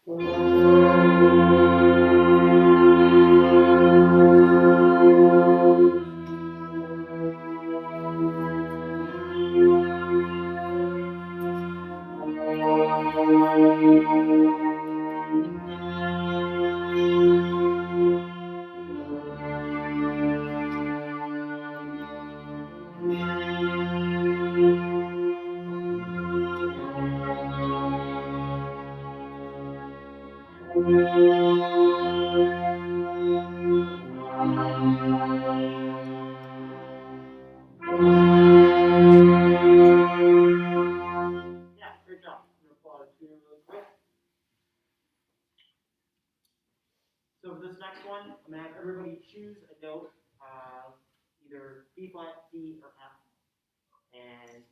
Yeah, great job. I'm gonna pause here really quick. So for this next one, I'm gonna have everybody choose a note, either B flat, D, or F, and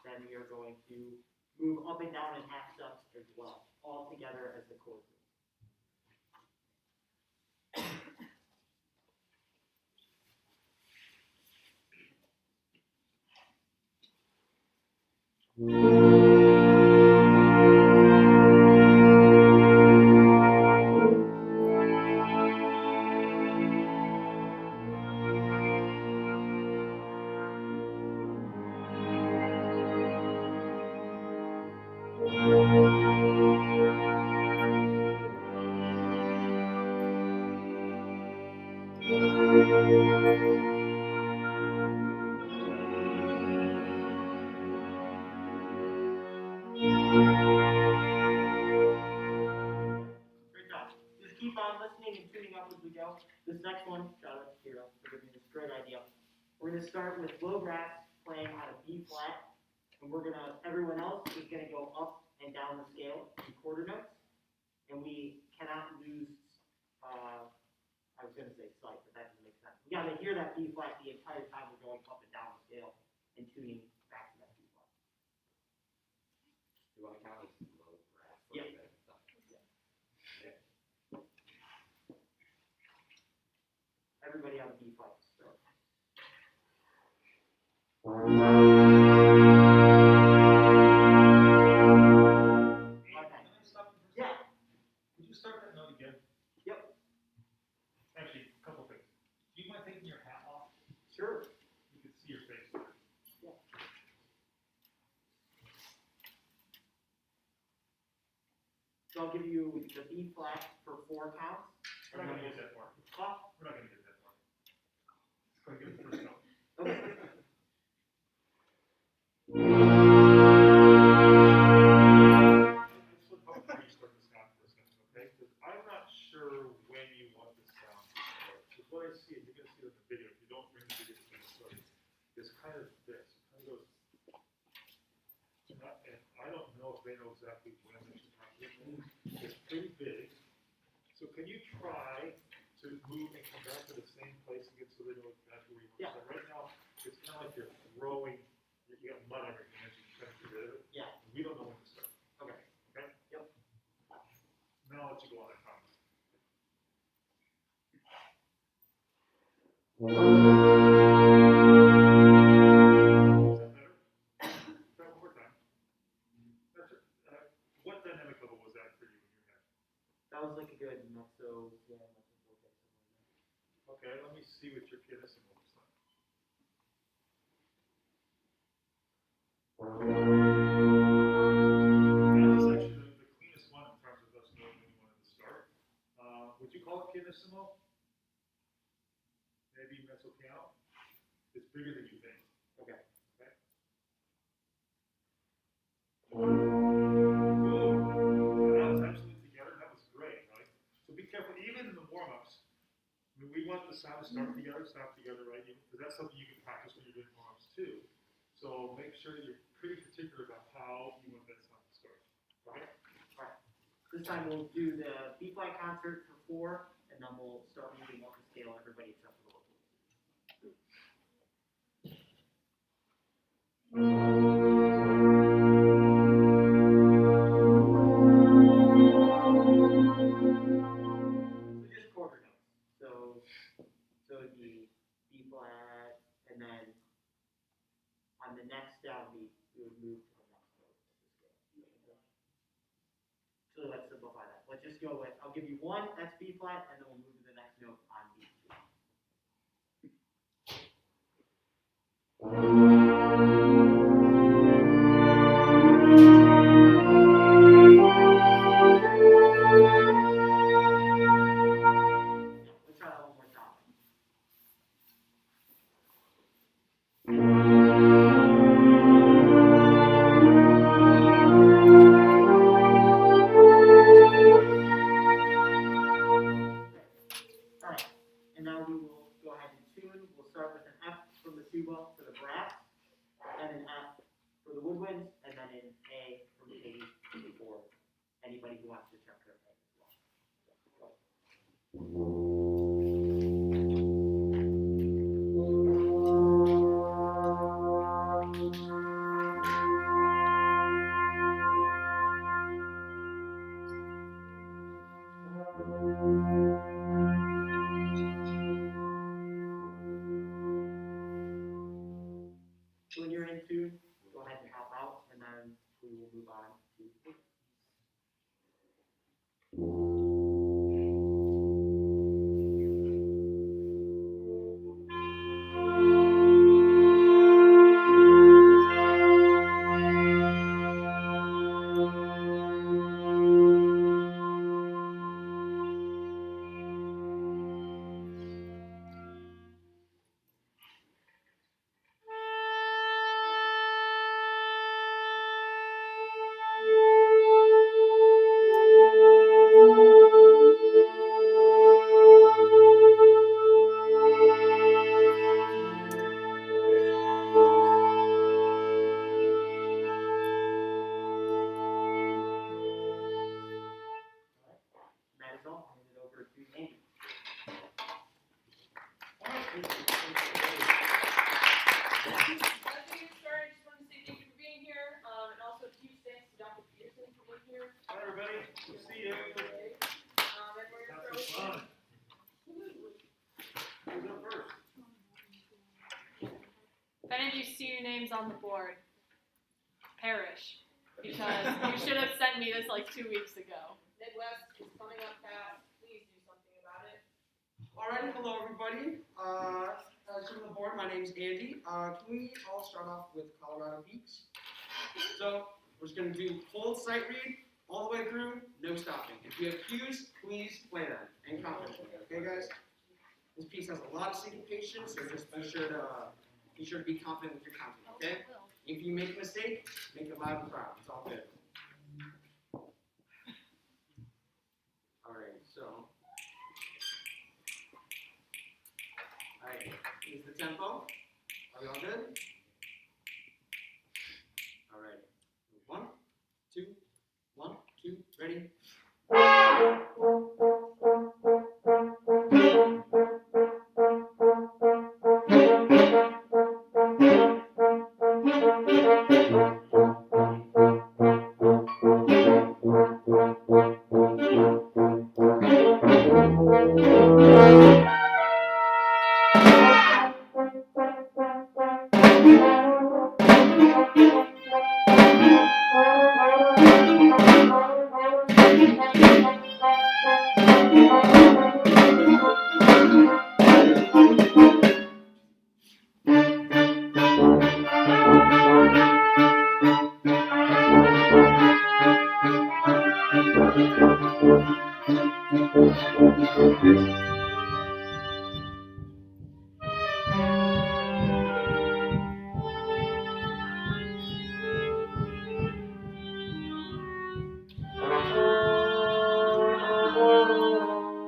then we are going to move up and down in half steps as well, all together as the chord. Great job. Just keep on listening and tuning up as we go. This next one, shout out to Kira for giving me this great idea. We're gonna start with bluegrass playing on a B flat, and everyone else is gonna go up and down the scale in quarter notes, and we cannot lose, I was gonna say sight, but that doesn't make sense. We gotta hear that B flat the entire time we're going up and down the scale and tuning back to that B flat. You want to count as low brass? Yeah. Everybody on B flat. So. Yeah. Could you start that note again? Yep. Actually, a couple things. Do you mind taking your hat off? Sure. You can see your face. Yeah. So I'll give you the B flat for 4 counts. We're not going to get that far. Huh? We're not going to get that far. Let's go get the first note. Okay. Let's flip up before you start the sound for a second, okay? Because I'm not sure when you want the sound to start. Because what I see, and you're going to see it in the video, if you don't bring the video to the story, is kind of this. It kind of goes, and I don't know if they know exactly when they should happen. It's pretty big. So can you try to move and come back to the same place again so they know exactly where you want to start? Right now, it's kind of like you're throwing, you got mud everything as you try to get rid of it. Yeah. We don't know when to start. Okay. Okay? Yep. Now I'll let you go on that comment. Is that better? Try one more time. That's it. What dynamic level was that for you in your head? That was like a good mezzo, yeah, mezzo forte, something Okay, let me see what your pianissimo looks like. That is actually the cleanest one in terms of us knowing when you wanted to start. Would you call it pianissimo? Maybe mezzo piano? It's bigger than you think. Okay. Okay. Good. That was absolutely together. That was great, right? So be careful, even in the warm-ups. I mean, we want the sound to start together, stop together, right? Because that's something you can practice when you're doing warm-ups too. So make sure that you're pretty particular about how you want that sound to start. Okay? All right. This time we'll do the B flat concert for 4, and then we'll start moving up the scale, everybody except for the vocals. So just quarter notes. So it'd be B flat, and then on the next downbeat, we would move to the next note of the scale. So let's simplify that. let's just go with, I'll give you one, that's B flat, and then we'll move to the next note on B2. Let's try that one more time. Alright, and now we will go ahead and tune. We'll start with an F from the tuba for the brass, and an F for the woodwinds, and then an A from the bass for anybody who wants to check their pay as well. So when you're in tune, go ahead and help out, and then we will move on to. That is all. I'll hand it over to Andy. Alright, thank you. As we get started, I just want to say thank you for being here, and also huge thanks to Dr. Peterson for being here. Hi, everybody. Good to see you. And we're Have going to some throw fun. Who's up first? If any of you see your names on the board, perish. Because you should have sent me this like 2 weeks ago. Midwest is coming up fast. Please do something about it. Alright, hello everybody. As from the board, my name's Andy. Can we all start off with Colorado Peaks? So, we're just going to do full sight read all the way through, no stopping. If you have cues, please play them and confidently, okay guys? This piece has a lot of syncopation, so just be sure to be confident with your counting, okay? If you make a mistake, make it loud and proud. It's all good. Alright, so. Alright, here's the tempo. Are we all good? Alright. 1, 2, 1, 2, ready?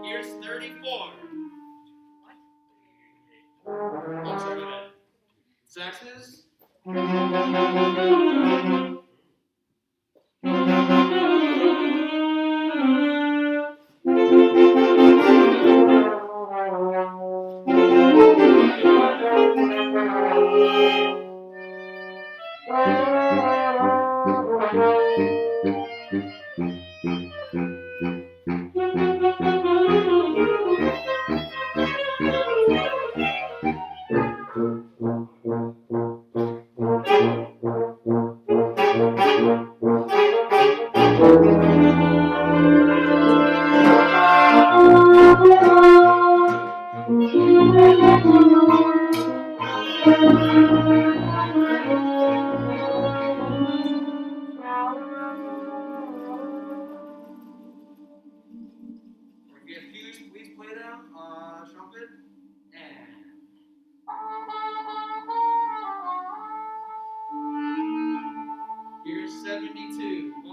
Here's 34. Oh, sorry, go ahead. Saxes. If you have cues, please play them. Trumpet and. Here's 72. 1, 2.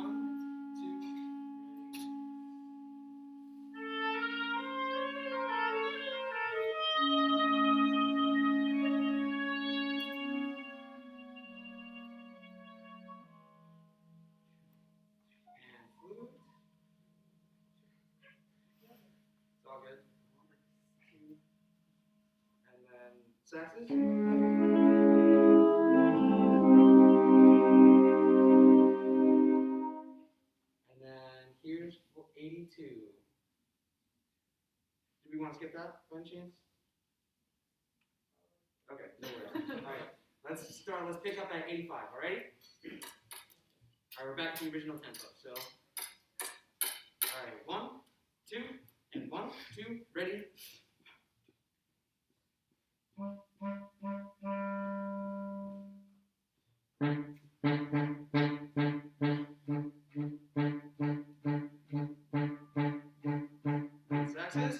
And flute. It's all good. 1, 2. And then saxes. And then here's 82. Do we want to skip that by any chance? Okay, no worries. Alright, let's start. Let's pick up at 85, alright? Alright, we're back to the original tempo. So, alright, 1, 2, and 1, 2, ready? Saxes.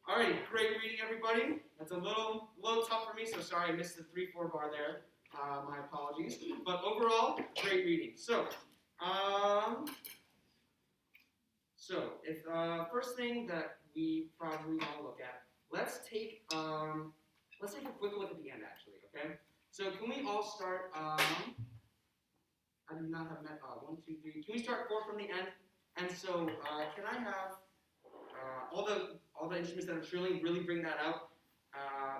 Alrighty, great reading, everybody. That's a little tough for me, so sorry I missed the 3/4 bar there. My apologies. But overall, great reading. So, if first thing that we probably want to look at, let's take a quick look at the end, actually. Okay. So can we all start? I do not have met. 1, 2, 3. Can we start 4 from the end? And so, can I have all the instruments that are trilling really bring that out?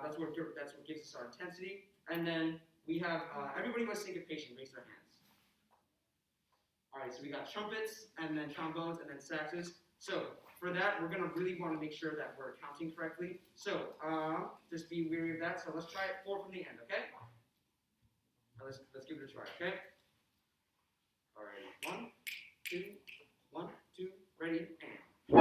That's what gives us our intensity. And then we have everybody with syncopation raise their hands. All right, so we got trumpets, and then trombones, and then saxes. So for that, we're gonna really want to make sure that we're counting correctly. So just be wary of that. So let's try it 4 from the end, okay? Let's give it a try, okay? All right, 1, 2, 1, 2, ready, and. There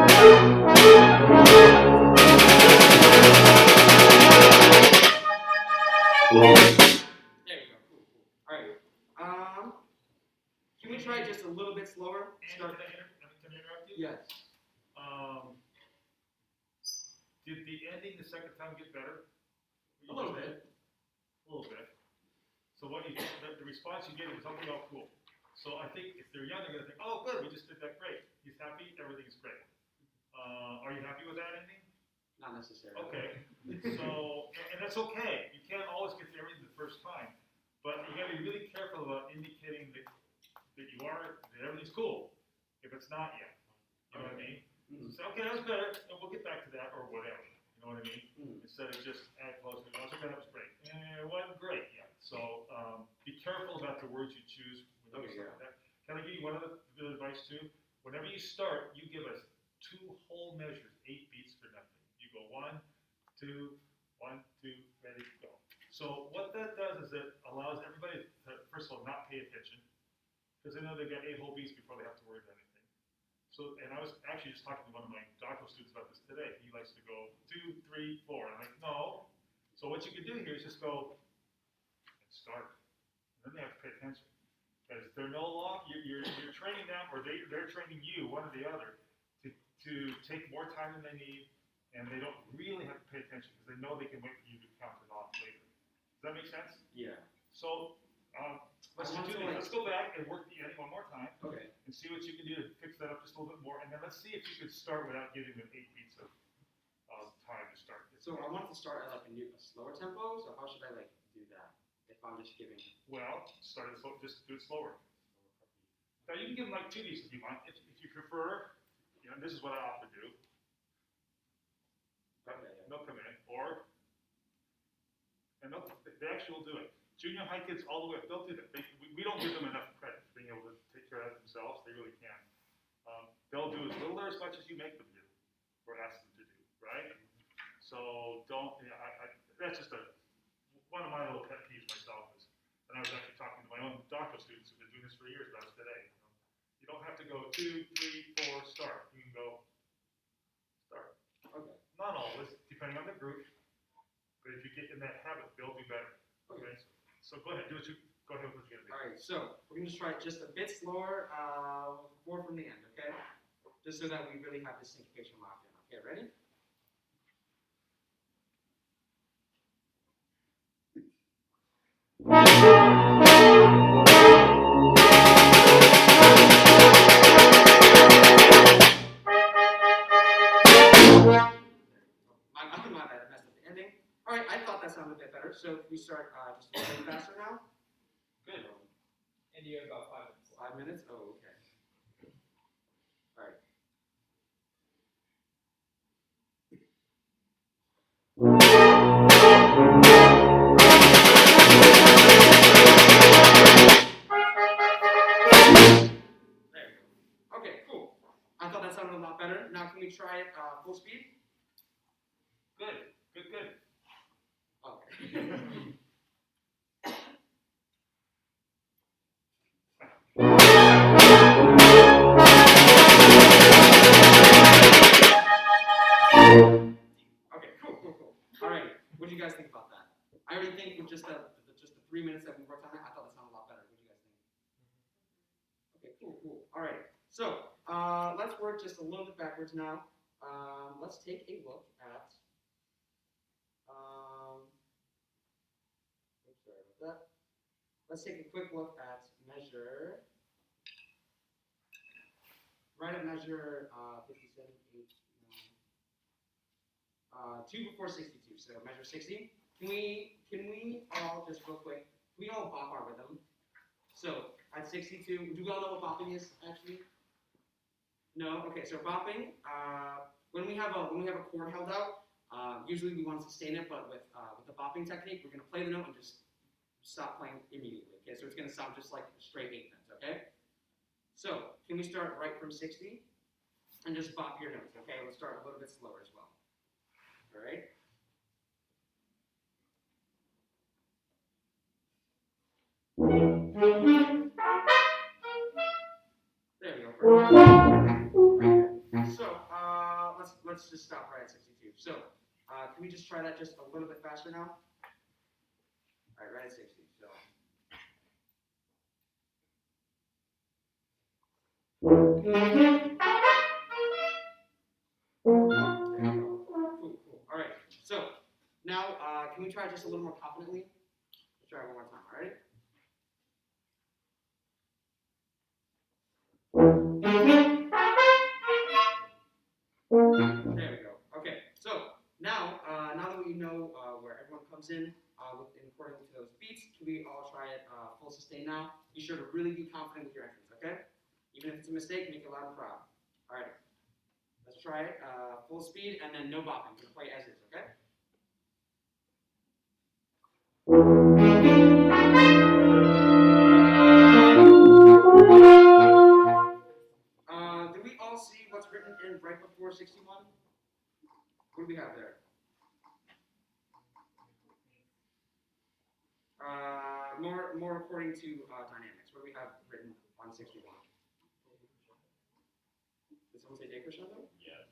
you go. Cool. All right. Can we try just a little bit slower? Start. Can I interrupt you? Yes. Did the ending the second time get better? A little bit. A little bit. So what the response you get is okay, oh cool. So I think if they're young, they're gonna think, oh good, we just did that great. He's happy, everything's great. Are you happy with that ending? Not necessarily. Okay. So and that's okay. You can't always get to everything the first time, but you gotta be really careful about indicating that everything's cool. If it's not yet, you know what I mean? Mm-hmm. So say, okay, that was better, and we'll get back to that or whatever. You know what I mean? Hmm. Instead of just add close, okay, that was great. It wasn't great yet. So be careful about the words you choose when you Okay, start that. Can I give you one other bit of advice too? Whenever you start, you give us 2 whole measures, 8 beats for nothing. You go 1, 2, 1, 2, ready, go. So what that does is it allows everybody to, first of all, not pay attention, because they know they've got 8 whole beats before they have to worry about anything. So, and I was actually just talking to one of my doctoral students about this today. He likes to go 2, 3, 4. I'm like, no. So what you can do here is just go and start. And then they have to pay attention. Because they're no longer, you're training them, or they're training you, one or the other, to take more time than they need, and they don't really have to pay attention, because they know they can wait for you to count it off later. Does that make sense? Yeah. So, let's I want do to, this. like- Let's go back and work the ending one more time, Okay. and see what you can do to fix that up just a little bit more, and then let's see if you could start without giving them 8 beats of time to start. So I want to start at like a slower tempo. So how should I like do that if I'm just giving? Well, start it slow, just do it slower. Now you can give them like 2 beats if you want. If you prefer, you know, this is what I often do. Okay. They'll come in, or, and they actually will do it. Junior high kids all the way up, they'll do that. We don't give them enough credit for being able to take care of that themselves. They really can. They'll do as little or as much as you make them do, or ask them to do, right? So don't, that's just one of my little pet peeves myself is, and I was actually talking to my own doctoral students who've been doing this for years about it today. You don't have to go 2, 3, 4, start. You can go start. Okay. Not always, depending on the group, but if you get in that habit, they'll do better. Okay. So go ahead, go ahead with what you're gonna do. All right. So we're gonna just try it just a bit slower, more from the end. Okay. Just so that we really have the syncopation locked in. Okay. Ready? My bad, I messed up the ending. All right, I thought that sounded a bit better. So if we start just a little bit faster now. Good. And you have about 5 minutes. 5 minutes? Oh, okay. All right. There we go. Okay, cool. I thought that sounded a lot better. Now can we try it full speed? Good. Okay. Okay, cool. All right, what do you guys think about that? I already think with just the 3 minutes that we worked on it, I thought that sounded a lot better. What do you guys think? Okay, cool. All right, so let's work just a little bit backwards now. Let's take a look at. Oops, sorry about that. Let's take a quick look at measure. Right at measure 57, 8, 9. 2 before 62, so measure 60. Can we all just real quick? We all bop our rhythm. So at 62, do we all know what bopping is actually? No. Okay. So bopping. When we have a chord held out, usually we want to sustain it, but with the bopping technique, we're gonna play the note and just stop playing immediately. Okay. So it's gonna sound just like straight 8 notes. Okay. So can we start right from 60 and just bop your notes? Okay. Let's start a little bit slower as well. All right. There we go. So let's just stop right at 62. So can we just try that just a little bit faster now? All right, right at 60. So. Cool. All right. So now, can we try just a little more confidently? Let's try it one more time. All right. There we go. Okay. So now, now that we know where everyone comes in, according to those beats, can we all try it full sustain now? Be sure to really be confident with your entrance. Okay. Even if it's a mistake, make it loud and proud. All right. Let's try it. Full speed and then no bopping. We're gonna play as is, okay? Did we all see what's written in right before 61? What do we have there? More according to dynamics. What do we have written on 61? Did someone say decrescendo? Yes.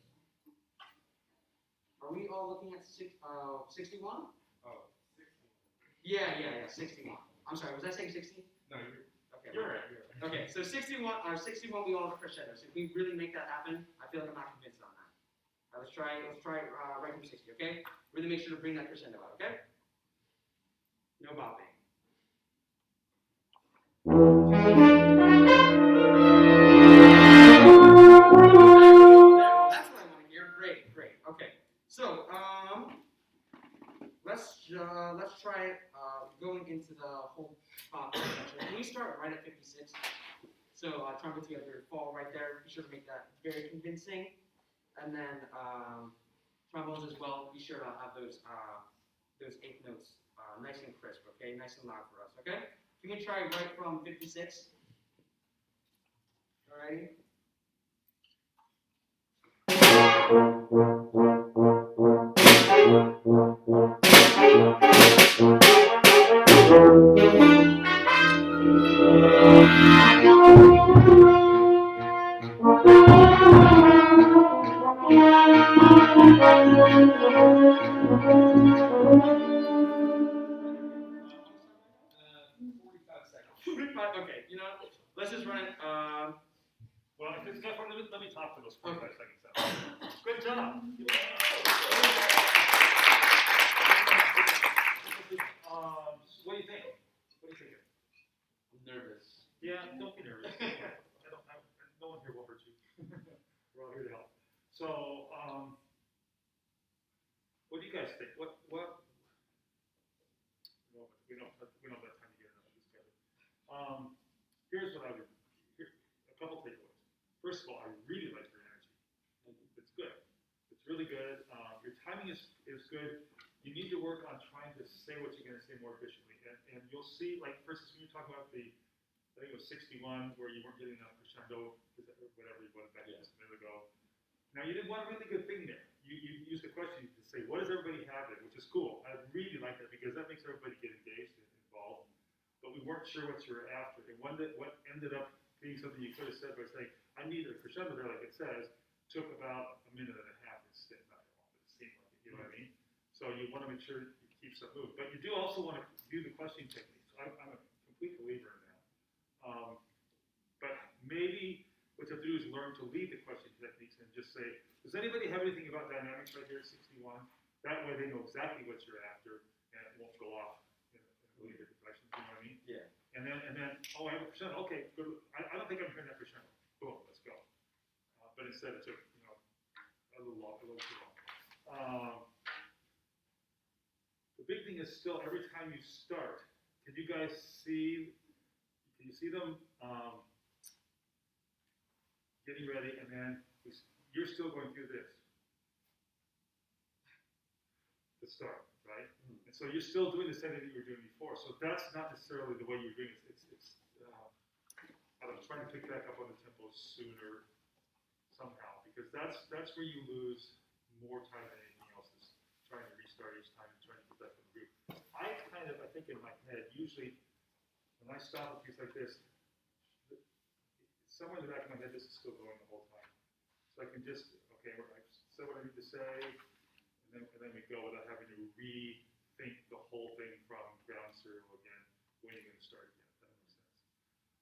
Are we all looking at 61? Oh, 60. Yeah, 61. I'm sorry, was I saying 60? No, you're. Okay. You're right, you're right. Okay, so 61, we all have crescendos. If we really make that happen, I feel like I'm not convinced on that. Let's try right from 60, okay? Really make sure to bring that crescendo out, okay? No bopping. That's what I want to hear. Great. Okay. So, let's try going into the whole section. Can we start right at 56? So, trumpets, you have your fall right there. Be sure to make that very convincing. And then trombones as well. Be sure to have those eighth notes nice and crisp. Okay, nice and loud for us. Okay. You can try right from 56. Alrighty. Okay, you know, let's just run it. Well, if it's different, let me talk for those 45 seconds out. Good job. What do you think? What do you think? I'm nervous. Yeah, don't be nervous. No one here will hurt you. We're all here to help. So, what do you guys think? What? No, we don't have time to get into this together. Here's what I would. A couple takeaways. First of all, I really like your energy. It's good. It's really good. Your timing is good. You need to work on trying to say what you're going to say more efficiently, and you'll see. Like, for instance, when you talk about I think it was 61, where you weren't getting enough crescendo, whatever it was back just a minute ago. Now, you did one really good thing there. You used the question to say, what does everybody have there, which is cool. I really like that because that makes everybody get engaged and involved. But we weren't sure what you were after. And what ended up being something you could have said by saying, I need a crescendo there, like it says, took about a minute and a half instead. Not long, but it seemed like it, you know what I mean? So you want to make sure it keeps that moving. But you do also want to do the questioning technique. So I'm a complete believer in that. But maybe what you have to do is learn to lead the questioning techniques and just say, does anybody have anything about dynamics right here at 61? That way they know exactly what you're after and it won't go off in a really different direction. You know what I mean? Yeah. And then, oh, I have a percent. Okay, good. I don't think I'm hearing that percent. Boom, let's go. But instead it took, a little too long. The big thing is still every time you start, can you guys see? Can you see them getting ready, and then you're still going through this to start, right? And so you're still doing the same thing that you were doing before. So that's not necessarily the way you're doing it. I'm trying to pick back up on the tempo sooner somehow, because that's where you lose more time than anything else, is trying to restart each time and trying to get back in the groove. I think in my head, usually when I stop a piece like this, somewhere in the back of my head, this is still going the whole time. So I can just, okay, I said what I need to say, and then we go without having to rethink the whole thing from ground zero again, when you're going to start again, if that makes sense.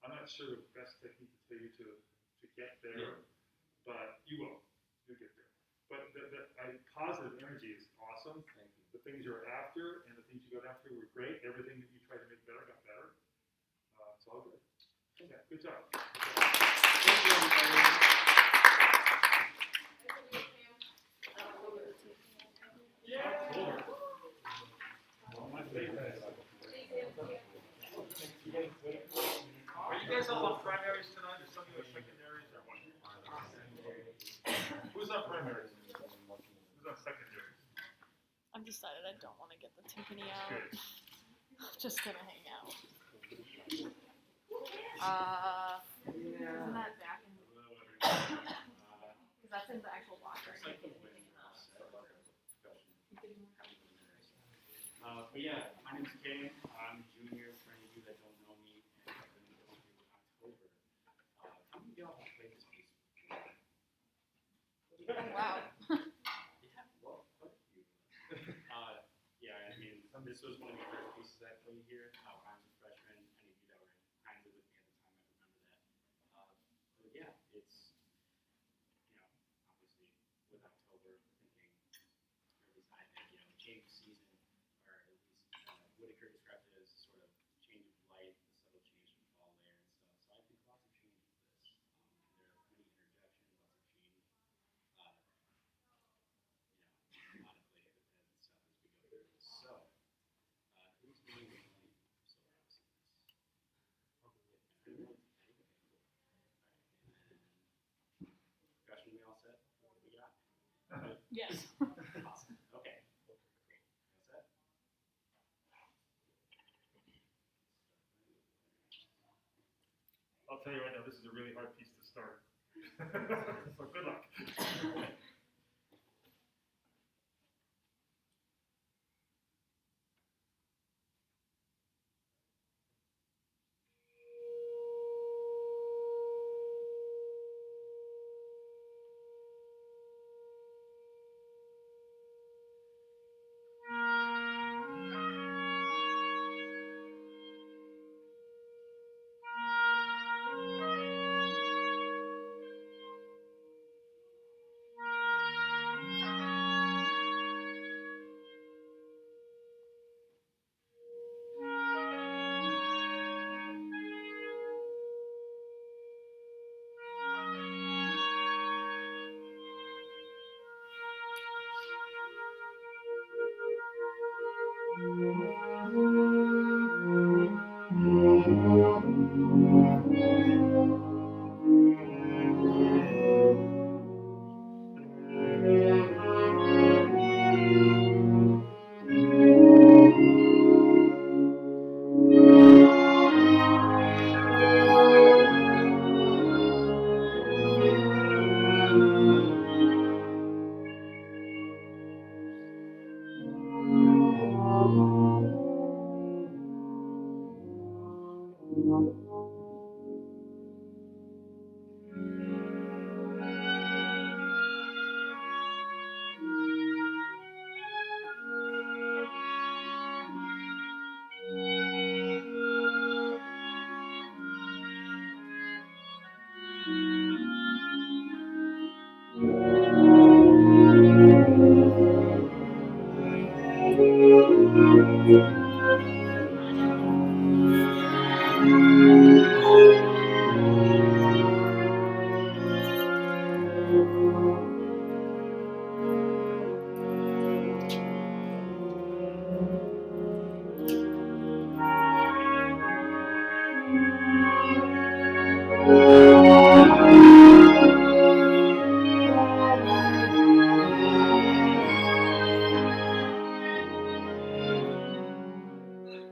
I'm not sure the best technique to tell you to get there, but you will. You'll get there. But the positive energy is awesome. Thank you. The things you're after and the things you got after were great. Everything that you tried to make better got better. It's all good. Okay, good job. Thank you, everybody. Over. My favorite. Are you guys all on primaries tonight, or some of you are secondaries, or what? Who's on primary? Who's on secondary? I've decided I don't want to get the timpani out. Good. I'm just gonna hang out. Isn't that back in? Because that's in the actual locker. But yeah, my name's Kane. I'm a junior. For any of you that don't know me, I've been going through October. How many of y'all have played this piece? Wow. Yeah, well, quite a few. Yeah, I mean, this was one of the first pieces I played here. I was a freshman. Any of you that were in Heinze with me at the time might remember that. But yeah, it's, obviously with October, thinking, or at least I think, change of season, or at least Whitaker described it as sort of change of light, the subtle change from fall there and stuff. So I think lots of change with this. There are many interjections, lots of change. A lot of play with it and stuff as we go through this. So, who's going to be so obviously this? Freshmen, we all set? What do we got? Yes. Awesome. Okay. Great. All set? I'll tell you right now, this is a really hard piece to start. So good luck.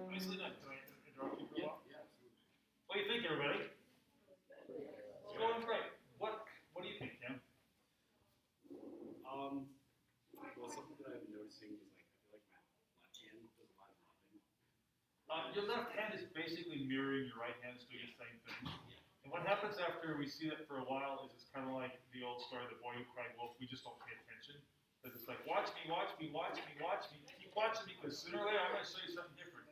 Nicely done. Can I interrupt you for a while? Yeah, absolutely. What do you think, everybody? It's going great. What do you think, Cam? Well, something that I've been noticing is I feel like my left hand does a lot of rubbing. Your left hand is basically mirroring your right hand, doing the same thing. And what happens after we see that for a while is it's kind of like the old story, the boy who cried wolf. We just don't pay attention. Because it's like, watch me, watch me, watch me, watch me. Keep watching me, because sooner or later I'm going to show you something different.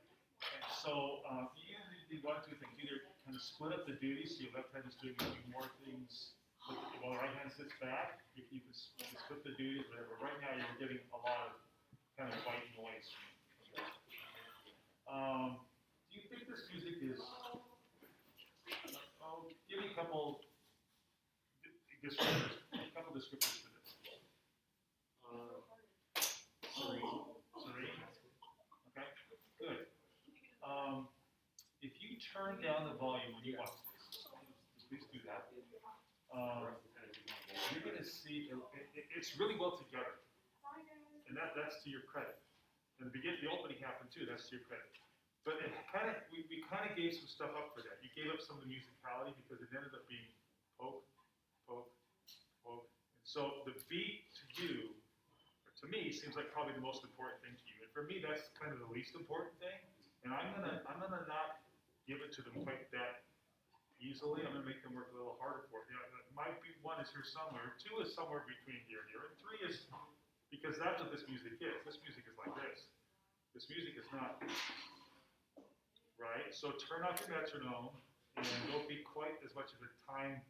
And so you either do one of two things. Either kind of split up the duties, so your left hand is doing a few more things while the right hand sits back. You can split the duties, whatever. Right now you're getting a lot of kind of white noise. Do you think this music is... give me a couple descriptors. A couple descriptors for this. Serene. Serene. Okay. Good. If you turn down the volume when you watch this, please do that. you're gonna see, it's really well together. And that's to your credit. And the opening happened too, that's to your credit. But it kind of, we kind of gave some stuff up for that. You gave up some of the musicality because it ended up being poke, poke, poke. And so the beat to you, or to me, seems like probably the most important thing to you. And for me, that's kind of the least important thing. And I'm gonna not give it to them quite that easily. I'm gonna make them work a little harder for it. Might be 1 is here somewhere, 2 is somewhere between here and here, and 3 is, because that's what this music is. This music is like this. This music is not, right? So turn off your metronome and don't be quite as much of a time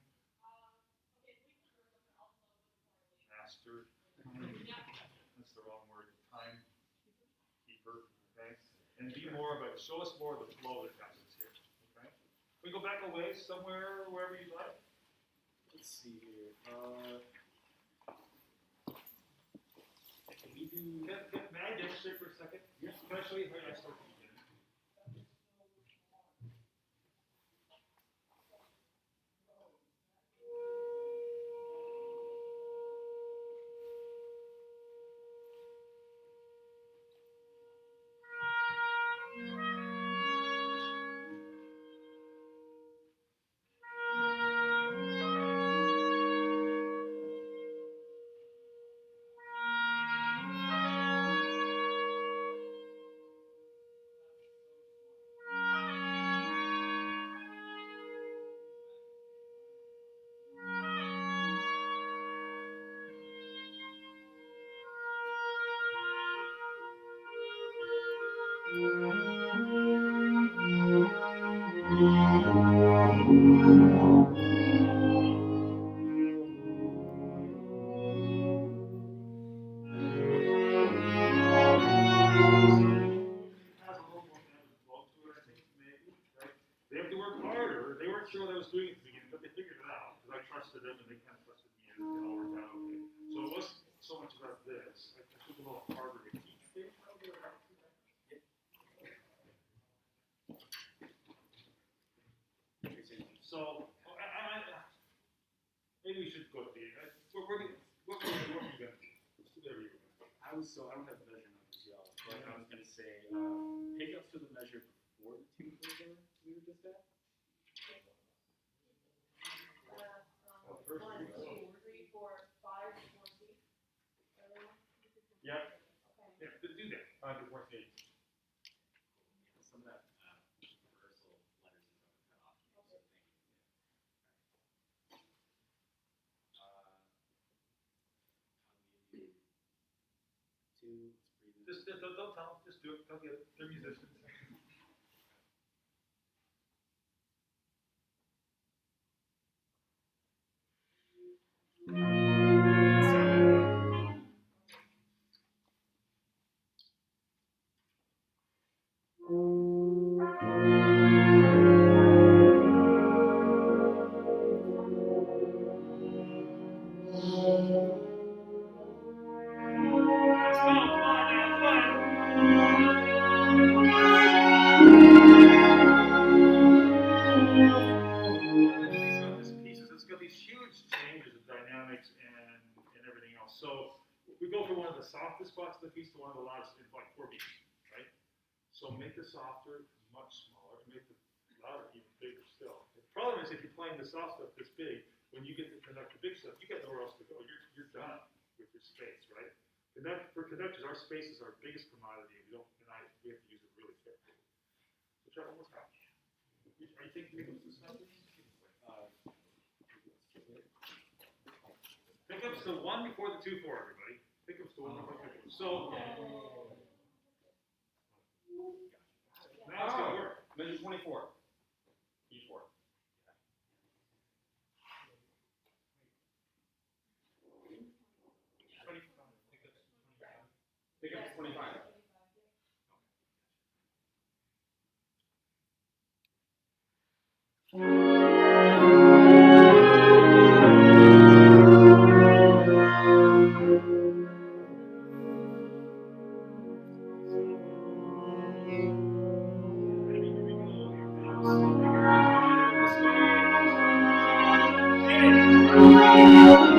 master. That's the wrong word. Time keeper, okay? And be more of a, show us more of the flow that happens here, okay? We go back a ways somewhere, wherever you'd like. Let's see here. Can we do? May I demonstrate for a second? Yeah. Can I show you how I start from the beginning? Has a little more ebb and flow to it, I think, maybe, right? They have to work harder. They weren't sure what I was doing at the beginning, but they figured it out, because I trusted them and they kind of trusted me, and it all worked out okay. So it wasn't so much about this. I took a little harder to teach things. So, maybe we should go to the, what were you gonna do? Whatever you were gonna do. I don't have the measure numbers, y'all, but I was gonna say, pick up to the measure before the 2 4 we were just at. First, 1, you go. 2, 3, 4, 5, 20. Yeah, Okay. yeah, do that, before stage. Some of that rehearsal letters and stuff cut off. So thank you. I'll give you 2. Let's breathe in. Just don't tell them, just do it, they'll get it, they're musicians. Let's go, come on now, come on. These pieces, it's got these huge changes of dynamics and everything else. So we go from one of the softest spots of the piece to one of the loudest in like 4 beats, right? So make the softer much smaller, and make the louder even bigger still. The problem is if you're playing the soft stuff this big, when you get to conduct the big stuff, you got nowhere else to go. You're done with your space, right? For conductors, our space is our biggest commodity. We have to use it really carefully. So try one more time. Are you thinking of this stuff? Pickups to 1 before the 2 4, everybody. Pickups to 1 before the 2 4. So now it's gonna work. Measure 24. E4. Pickups 25.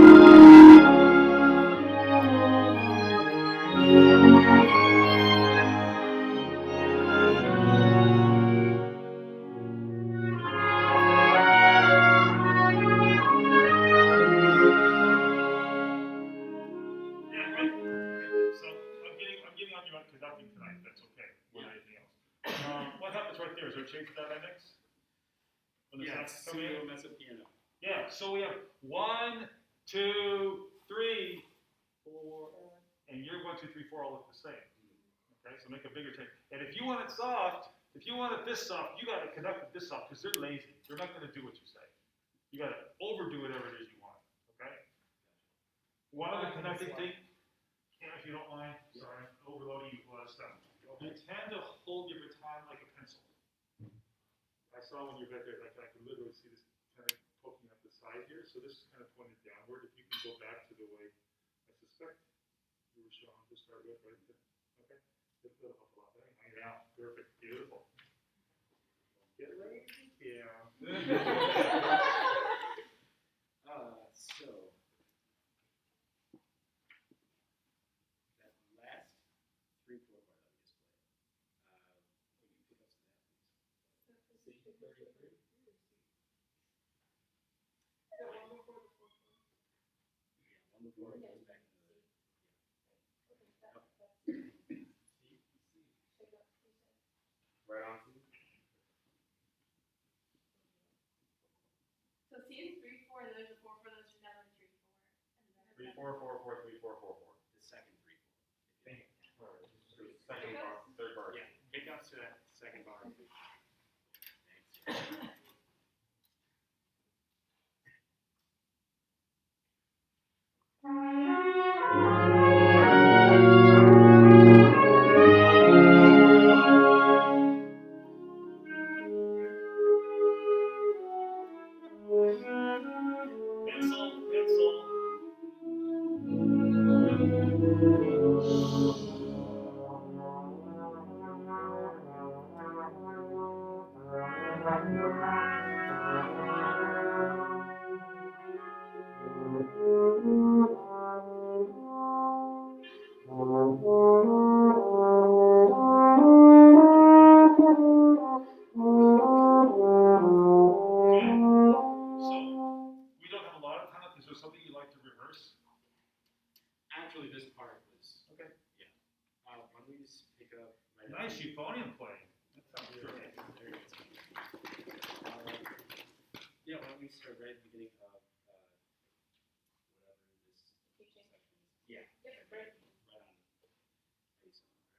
Hey! mechanics? When the Yeah, sounds come in? mezzo piano. Yeah, so we have 1, 2, 3, 4, and your 1, 2, 3, 4 all look the same. Okay, so make a bigger change. And if you want it soft, if you want it this soft, you got to connect it this soft because they're lazy. They're not going to do what you say. You got to overdo whatever it is you want. Okay. One of the connecting things, if you don't mind, sorry, overloading you with a lot of stuff. You tend to hold your baton like a pencil. I saw when you're back there, like I could literally see this kind of poking up the side here. So this is kind of pointed downward. If you can go back to the way I suspect you were showing to start with, right there. Okay. That'll help a lot. Yeah, perfect, beautiful. Get ready. Yeah. So that last 3/4 bar that we just played, would you pick up some of that, please? C33. Yeah, one before it goes back into the. Right on. So C is 3/4, and there's a 4 for those down and 3/4. 3, 4, 4, 4, 3, 4, 4, 4. The second 3/4. Second bar, third bar. Yeah, pick up to that second bar. Thanks. Pencil, pencil. So, we don't have a lot of time. Is there something you'd like to rehearse? Actually, this part was. Okay. Yeah. Why don't we just pick up right Nice euphonium playing. That sounds There great. it is. Yeah, why don't we start right at the beginning of whatever this section is. Yeah. Yep, right. Right on. Face on, right?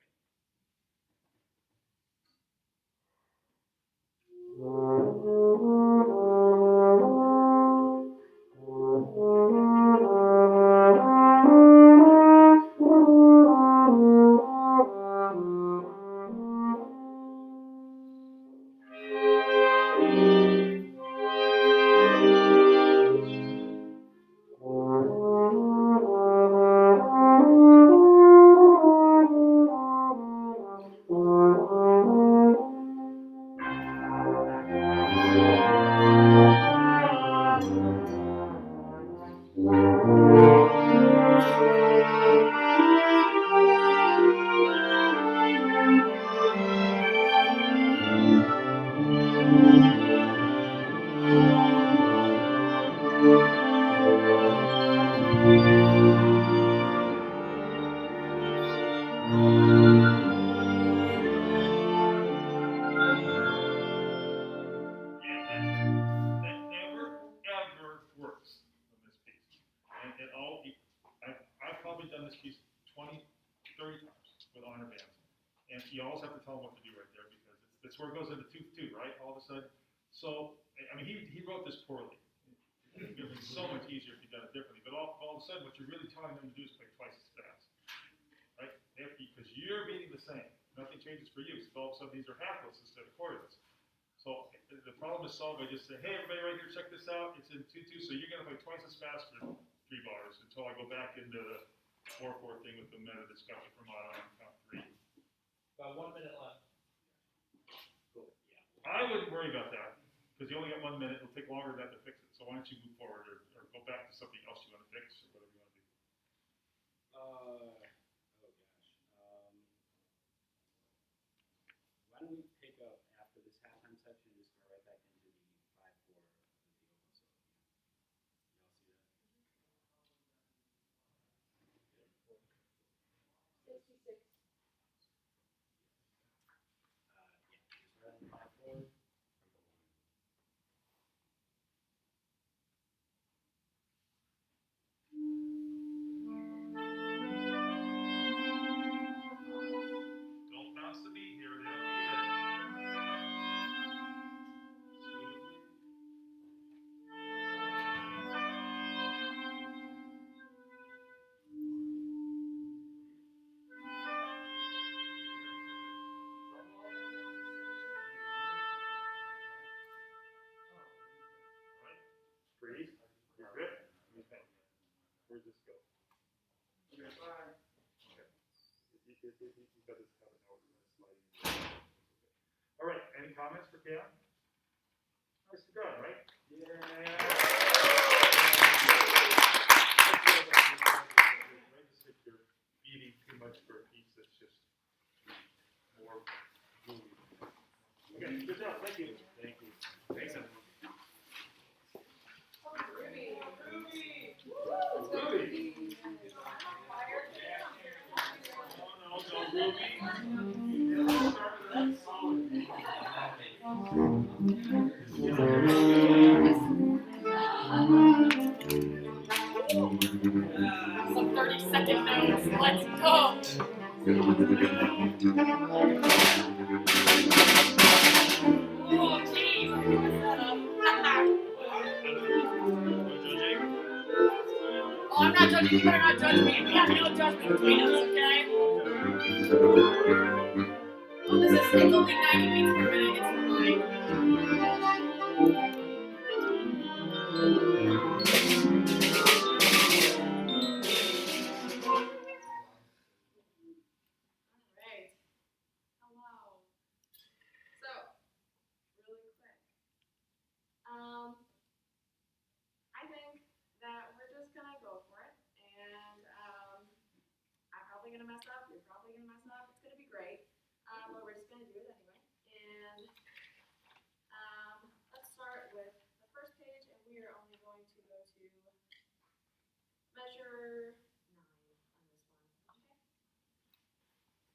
That never, ever works on this piece. And it all, I've probably done this piece 20, 30 times with honor bands. And you always have to tell them what to do right there because that's where it goes into 2/2, right? All of a sudden. So, I mean, he wrote this poorly. It would be so much easier if he'd done it differently. But all of a sudden, what you're really telling them to do is play twice as fast. Right? Because you're beating the same. Nothing changes for you. So all of a sudden, these are half notes instead of quarters. So the problem is solved by just saying, hey, everybody right here, check this out. It's in 2/2, so you're going to play twice as fast for 3 bars until I go back into the 4/4 thing with the meta discussion from on count 3. About 1 minute left. Cool. Yeah. I wouldn't worry about that because you only got 1 minute. It'll take longer than that to fix it. So why don't you move forward or go back to something else you want to fix or whatever you want to do. Oh gosh. Why don't we pick up after this halftime section and just go right back into the 5/4 of the Obo solo? Y'all see that? 66. Yeah, just right on 5/4. Are Agreed? You're good? What do you think? Where's this go? Okay, bye. Okay. You got this covered now. We're gonna slide in. All right, any comments for Keon? Nicely done, right? Yeah. Right, just if you're eating too much for a pizza, it's just more gooey. Okay, good job, thank you. Thank you. Thanks, everyone. Ruby. Ruby. No, Ruby. Let's start with that solid. Some 30-second notes. Let's go. Oh, jeez. Oh, I'm not judging. You better not judge me. We have no judgment between us, okay? Oh, it's only 90 beats per minute. It's fine. Alright. Hello. So, really quick. I think that we're just gonna go for it, and I'm probably gonna mess up. You're probably gonna mess up. It's gonna be great. But we're just gonna do it anyway. And let's start with the first page, and we are only going to go to measure 9 on this one. Okay.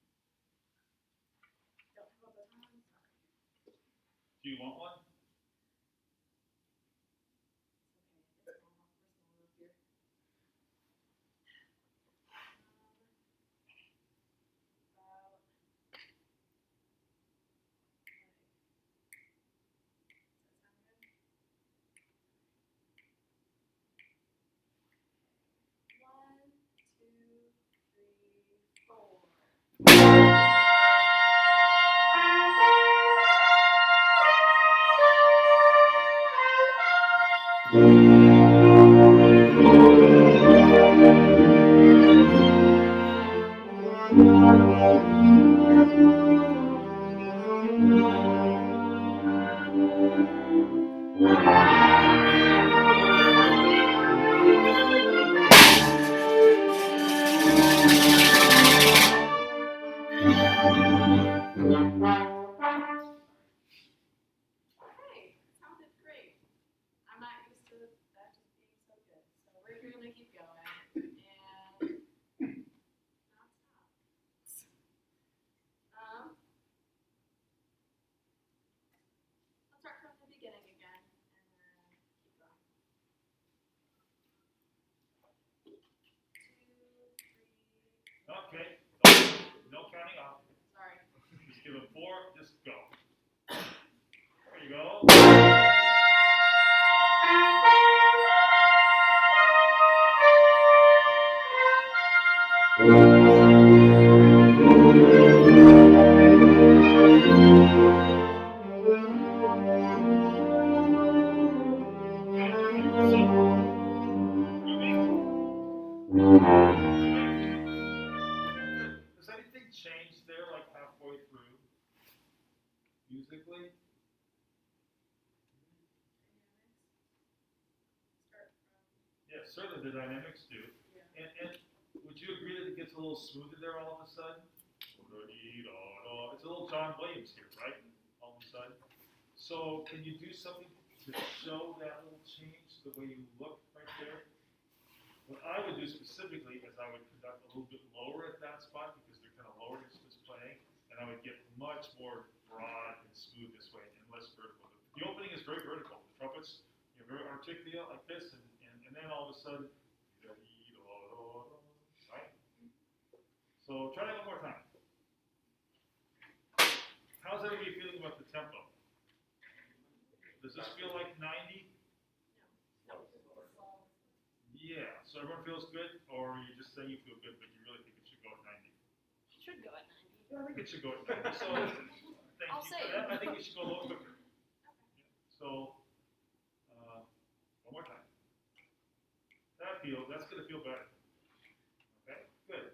Don't have a button. Sorry. Do you want one? It's okay. It's small. We're small up here. About One, two, three, four. Hey, sounded great. I'm not used to that just being so good. So we're gonna keep going and not stop. Let's start from the beginning again and then keep going. 2, 3. Okay, no counting off. Sorry. Just give it 4, just go. There you go. Does anything change there, like halfway through, musically? Start from. Yeah, certainly the dynamics do. Yeah. And would you agree that it gets a little smoother there all of a sudden? It's a little John Williams here, right? All of a sudden. So can you do something to show that little change, the way you look right there? What I would do specifically is I would conduct a little bit lower at that spot because they're kind of lower as it's playing, and I would get much more broad and smooth this way and less vertical. The opening is very vertical. The trumpets, very articulate like this, and then all of a sudden, right? So try that one more time. How's everybody feeling about the tempo? Does this feel like 90? No. Yeah, so everyone feels good, or you just saying you feel good, but you really think it should go at 90? Should go at 90. Yeah, I think it should go at 90. So thank I'll you say for it. that. I think it should go a little quicker. Yeah. So one more time. feels, that's gonna feel better. Okay, good.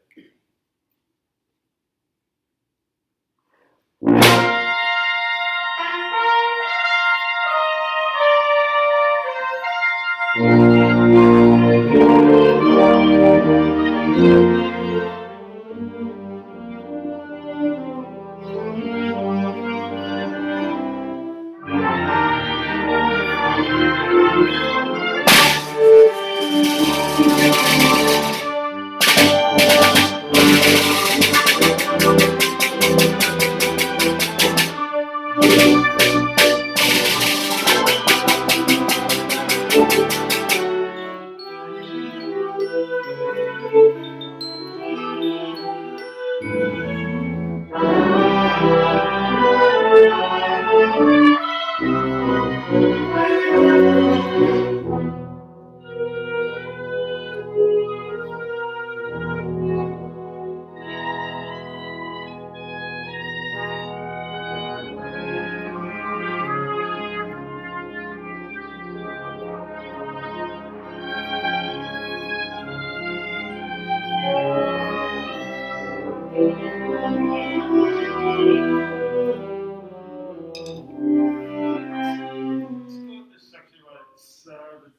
Let's go with this section what 17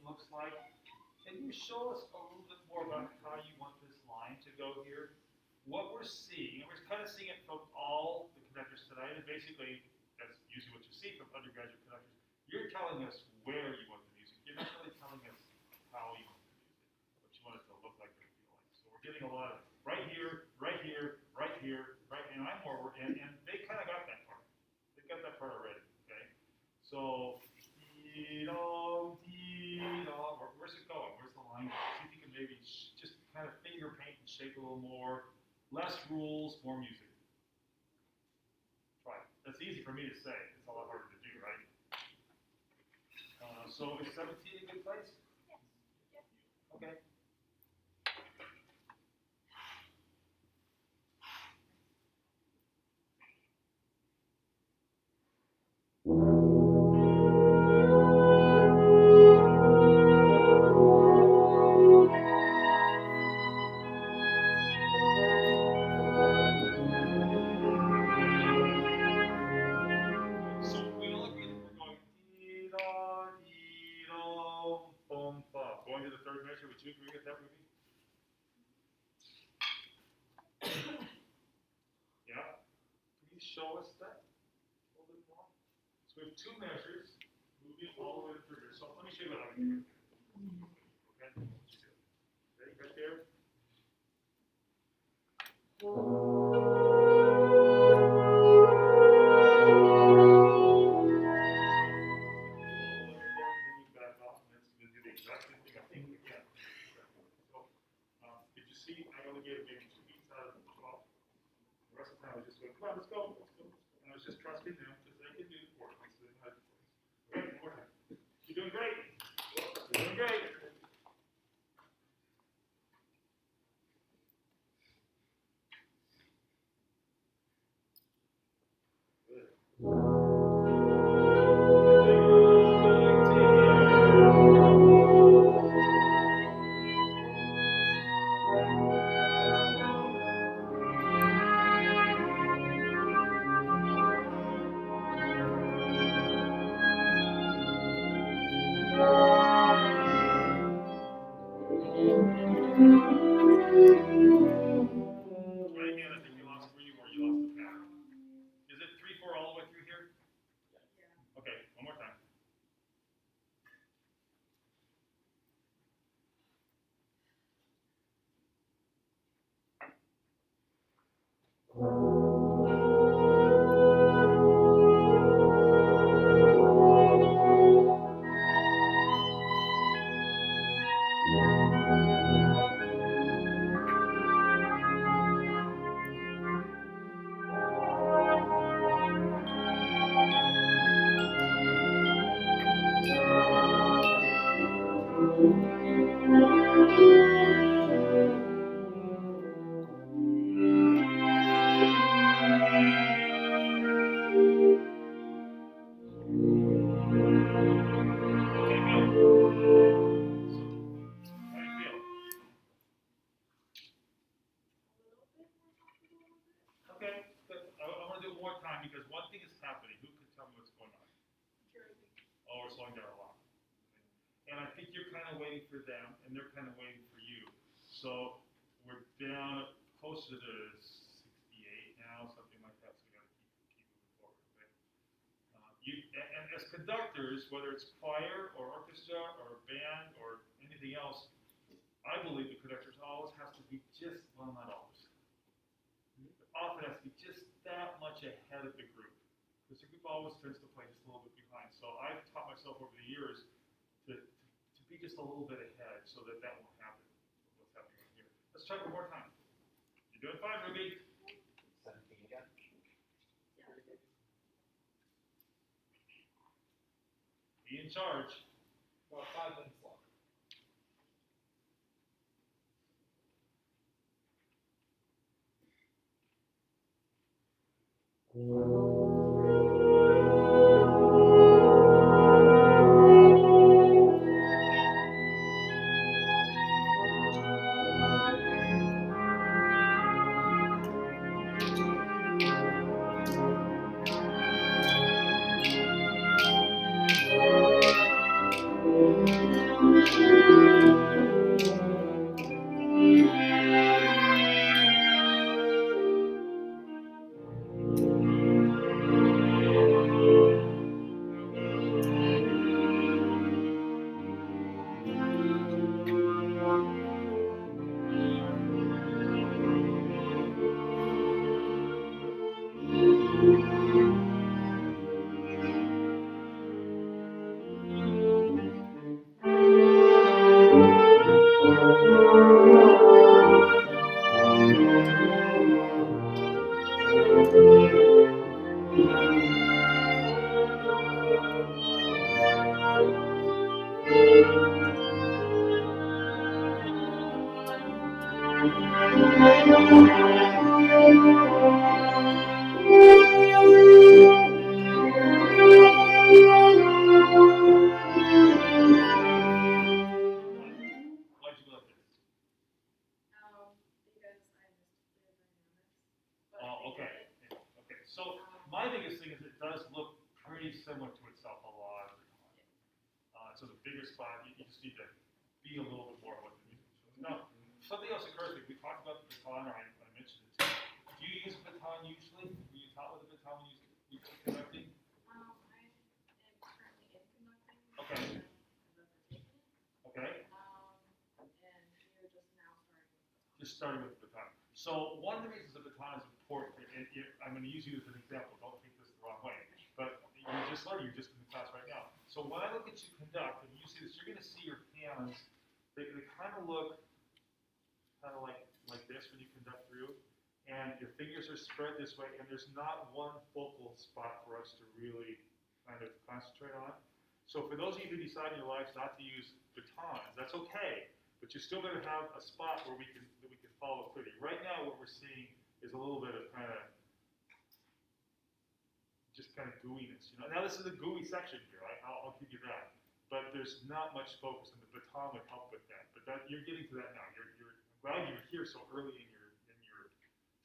looks like. Can you show us a little bit more about how you want this line to go here? What we're seeing, and we're kind of seeing it from all the conductors tonight, and basically, that's usually what you see from undergraduate conductors. You're telling us where you want the music. You're not really telling us how you want the music, what you want it to look like or feel like. So we're getting a lot of right here, right here, right here, right, and I'm more, and they kind of got that part. They got that part already, okay? So, where's it going? Where's the line? See if you can maybe just kind of finger paint and shape a little more. Less rules, more music. Try it. That's easy for me to say. It's a lot harder to do, right? So is 17 a good place? Yes. Yes. Okay. So we all agree that we're going dee da dee da bum ba. Going to the third measure. Would you agree with that, Ruby? Yeah. Can you show us that a little bit more? So we have two measures moving all the way to third measure. So let me show you what I can do. Okay. Ready? Right there. Then you back off, and it's going to do the exact same thing, I think, again. So, did you see, I only gave maybe 2 beats out of 12. The rest of the time I just went, come on, let's go, let's go. And I was just trusting them, because they can do the work. So they know how to do it. Okay, one more time. You're doing great. You're doing great. Good. Try again, I think you lost where you were, you lost the pattern. Is it 3/4 all the way through here? Okay, one more time. and I think you're kind of waiting for them, and they're kind of waiting for you. So we're down closer to 68 now, something like that. So we got to keep moving forward. Okay. And as conductors, whether it's choir or orchestra or band or anything else, I believe the conductor always has to be just, well, not always, but often has to be just that much ahead of the group. Because the group always tends to play just a little bit behind. So I've taught myself over the years to be just a little bit ahead so that that won't happen. What's happening right here. Let's try one more time. You're doing fine, Ruby. 17 again. Be in charge. About 5 minutes left. Why'd you like this? Because I missed the dynamics. But Oh, okay. Okay. So my biggest thing is it does look pretty similar to itself a lot of the time. So the bigger spot, you just need to be a little bit more what the music shows. Now, something else occurs to me. We talked about the baton, or I mentioned it too. Do you use a baton usually? Were you taught with a baton when you were conducting? I am currently in conducting. Okay. I've never taken it. Okay. And you're just now starting with the Just starting with the baton. So one of the reasons the baton is important, I'm going to use you as an example. Don't take this the wrong way. But you're just learning. You're just in the class right now. So when I look at you conduct, and you see this, you're going to see your hands. They kind of look kind of like this when you conduct through. And your fingers are spread this way, and there's not one focal spot for us to really kind of concentrate on. So for those of you who decide in your lives not to use batons, that's okay. But you're still going to have a spot where we can follow clearly. Right now, what we're seeing is a little bit of kind of just kind of gooiness. You know, now this is a gooey section here. I'll give you that. But there's not much focus, and the baton would help with that. But that you're getting to that now. I'm glad you're here so early in your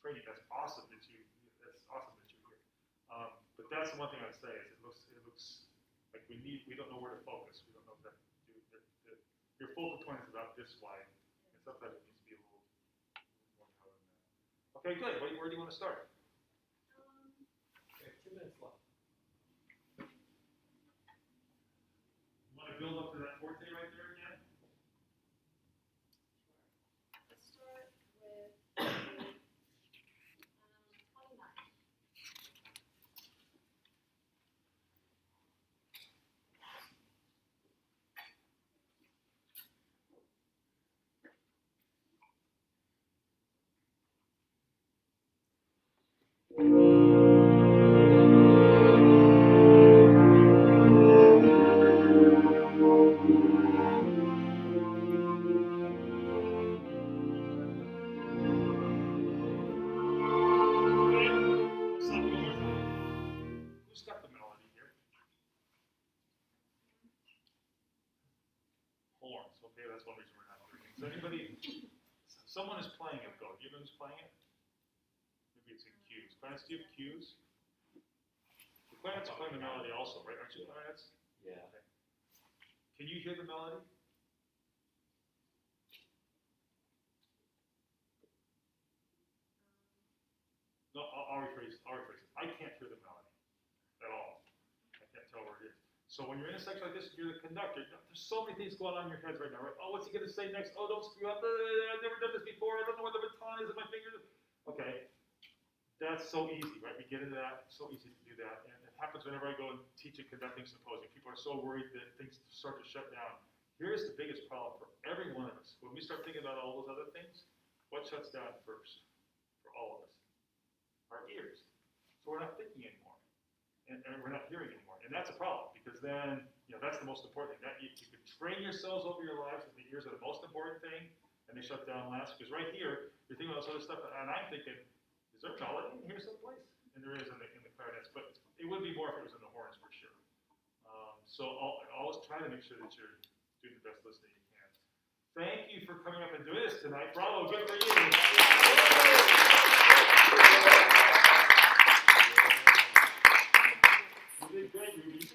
training. That's awesome that you're here. But that's the one thing I'd say is it looks like we don't know where to focus. We don't know what to do. Your focal point is about this wide, and sometimes it needs to be a little more narrow than that. Okay, good. Where do you want to start? Okay, 2 minutes left. You want to build up to that forte right there again? Let's start with 29. Let's stop one more time. Who's got the melody here? Horns. Okay, that's one reason we're not doing it. So anybody, someone is playing it though. Do you know who's playing it? Maybe it's in cues. Clarence, do you have cues? The clarinets are playing the melody also, right? Aren't you clarinets? Yeah. Okay. Can you hear the melody? No, I'll rephrase it. I can't hear the melody at all. I can't tell where it is. So when you're in a section like this, you're the conductor. There's so many things going on in your heads right now, right? Oh, what's he gonna say next? Oh, don't screw up. I've never done this before. I don't know where the baton is in my fingers. Okay, that's so easy, right? We get into that. It's so easy to do that, and it happens whenever I go and teach a conducting symposium. People are so worried that things start to shut down. Here's the biggest problem for every one of us. When we start thinking about all those other things, what shuts down first for all of us? Our ears. So we're not thinking anymore, and we're not hearing anymore, and that's a problem because then that's the most important thing. That you can train yourselves over your lives that the ears are the most important thing, and they shut down last. Because right here, you're thinking about this other stuff, and I'm thinking, is there melody in here someplace? And there is in the clarinets, but it would be more if it was in the horns for sure. So always try to make sure that you're doing the best listening you can. Thank you for coming up and doing this tonight. Bravo, good for you. You did great, Ruby.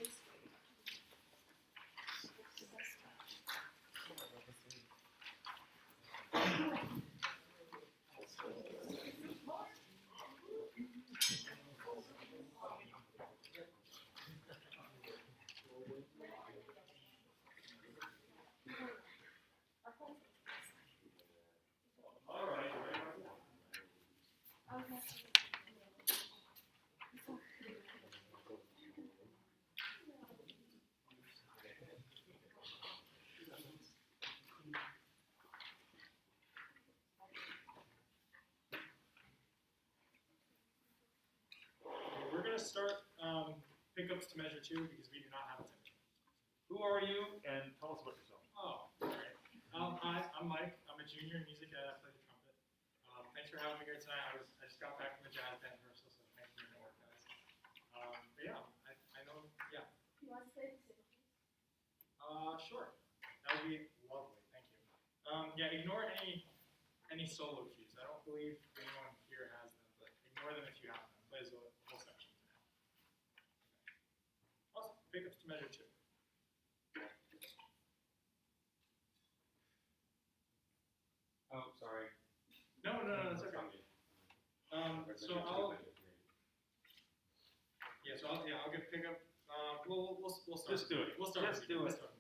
All right. We're going to start pickups to measure 2 because we do not have a tempo. Who are you, and tell us about yourself. Oh, all right. Hi, I'm Mike. I'm a junior in music ed. I play the trumpet. Thanks for having me here tonight. I just got back from the jazz band rehearsal, so thanks for your work, guys. But yeah, I know, yeah. You want to say the same? Sure. That would be lovely. Thank you. Yeah, ignore any solo cues. I don't believe anyone here has them, but ignore them if you have them. Play as a whole section. Awesome. Pickups to measure 2. Oh, sorry. No, that's okay. So I'll get pickup. We'll start. Just do it. We'll start. Just do it. We'll start.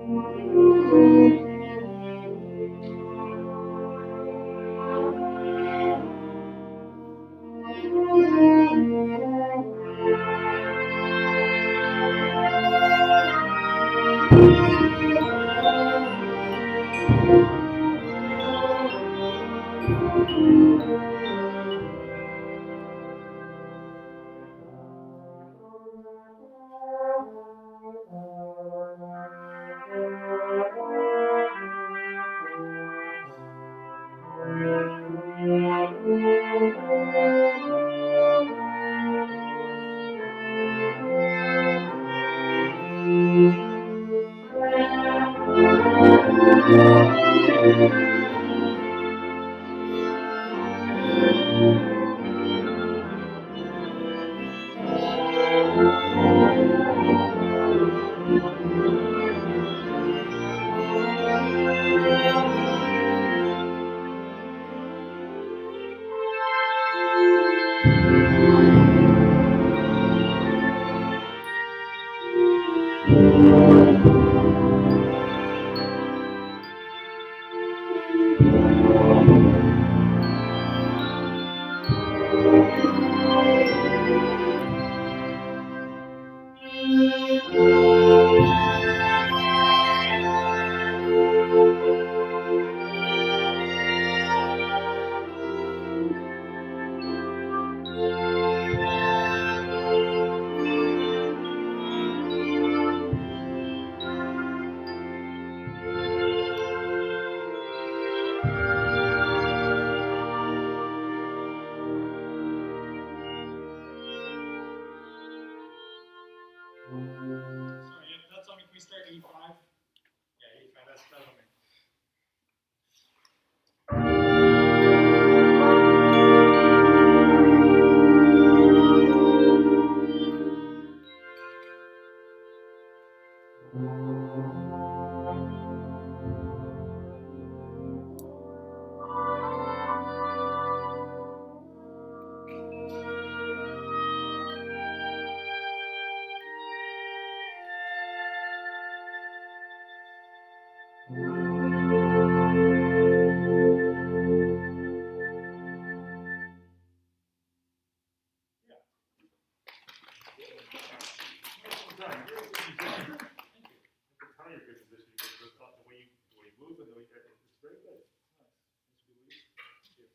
Sorry, yeah, that's on me. Can we start 85? Yeah, 85. That's on me. Done. You're in good position. I can tell you're in good position because of the way you move and the way it's very good. Nice.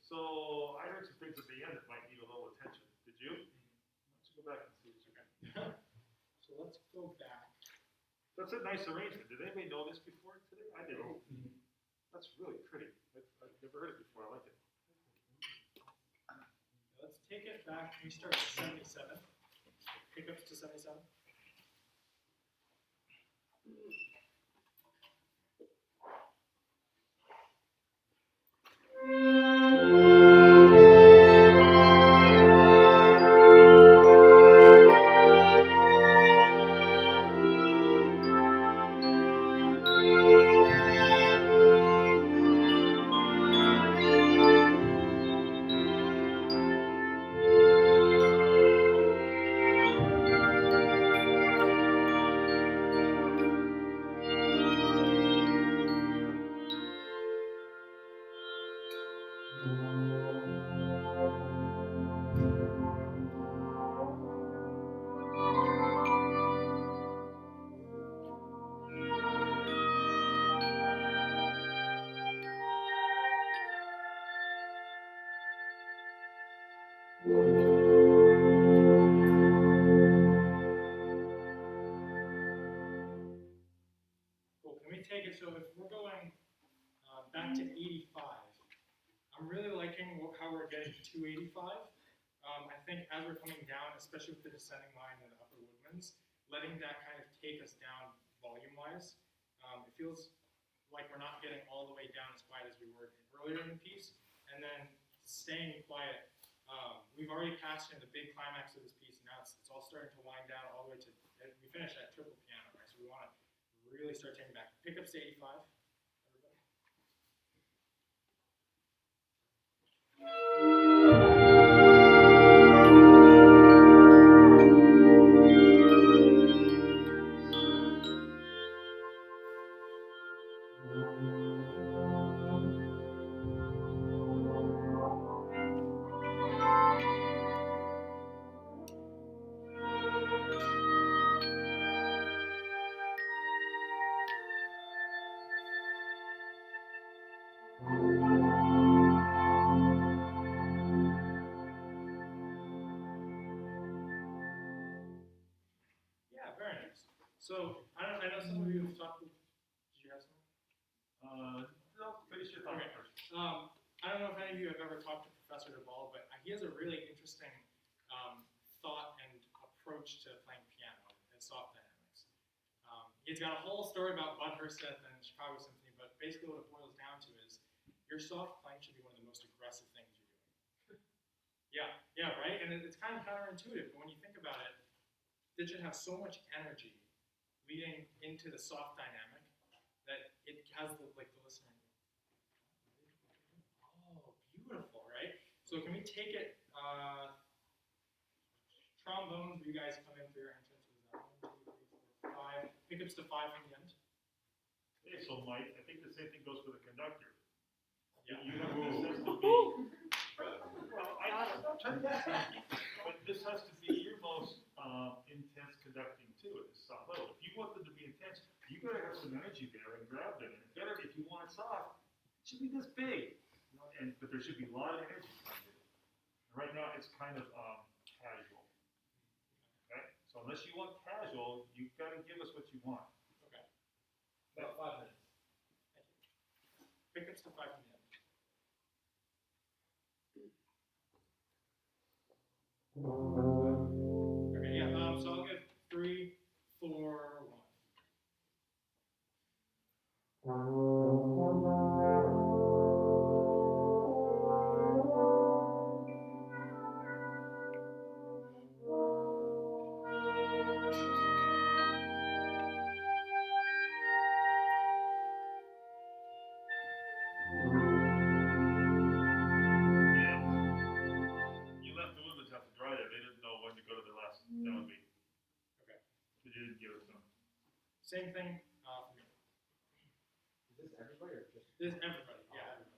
So I heard some things at the end that might need a little attention. Did you? Why don't you go back and see what you got? So let's go back. That's a nice arrangement. Did anybody know this before today? I didn't. That's really pretty. I've never heard it before. I like it. Let's take it back. Can we start at 77? Pickups to 77. Cool. Can we take it? So if we're going back to 85, I'm really liking how we're getting to 285. I think as we're coming down, especially with the descending line and the upper woodlands, letting that kind of take us down volume-wise, it feels like we're not getting all the way down as quiet as we were earlier in the piece, and then staying quiet. We've already passed the big climax of this piece, and now it's all starting to wind down all the way to, we finish at triple piano, right? So we want to really start taking back. Pickups to 85, everybody. you have talked with, did you have some? No, finish your thought Okay. first. I don't know if any of you have ever talked to Professor DeVal, but he has a really interesting thought and approach to playing piano and soft dynamics. He's got a whole story about Bud Herseth and Chicago Symphony, but basically what it boils down to is your soft playing should be one of the most aggressive things you're doing. Yeah, right? And it's kind of counterintuitive, but when you think about it, it should have so much energy leading into the soft dynamic that it has the listener. Oh, beautiful, right? So can we take it, trombones, you guys come in for your entrance, was that 1, 2, 3, 4, 5, pickups to 5 from the end? Okay, so Mike, I think the same thing goes for the conductor. Yeah. You have this has to be, but this has to be your most intense conducting too at the soft level. If you want them to be intense, you gotta have some energy there and grab them. And better if you want it soft, it should be this big. You know, but there should be a lot of energy behind it. And right now it's kind of casual. Okay? So unless you want casual, you've got to give us what you want. Okay. About 5 minutes. Thank you. Pickups to 5 from the end. Okay, yeah, so I'll get 3, 4, 1. You left the woodlands have to dry there. They didn't know when to go to the last downbeat. Okay. They didn't give it to them. Same thing from here. Is this everybody or just? This is everybody, yeah, everybody.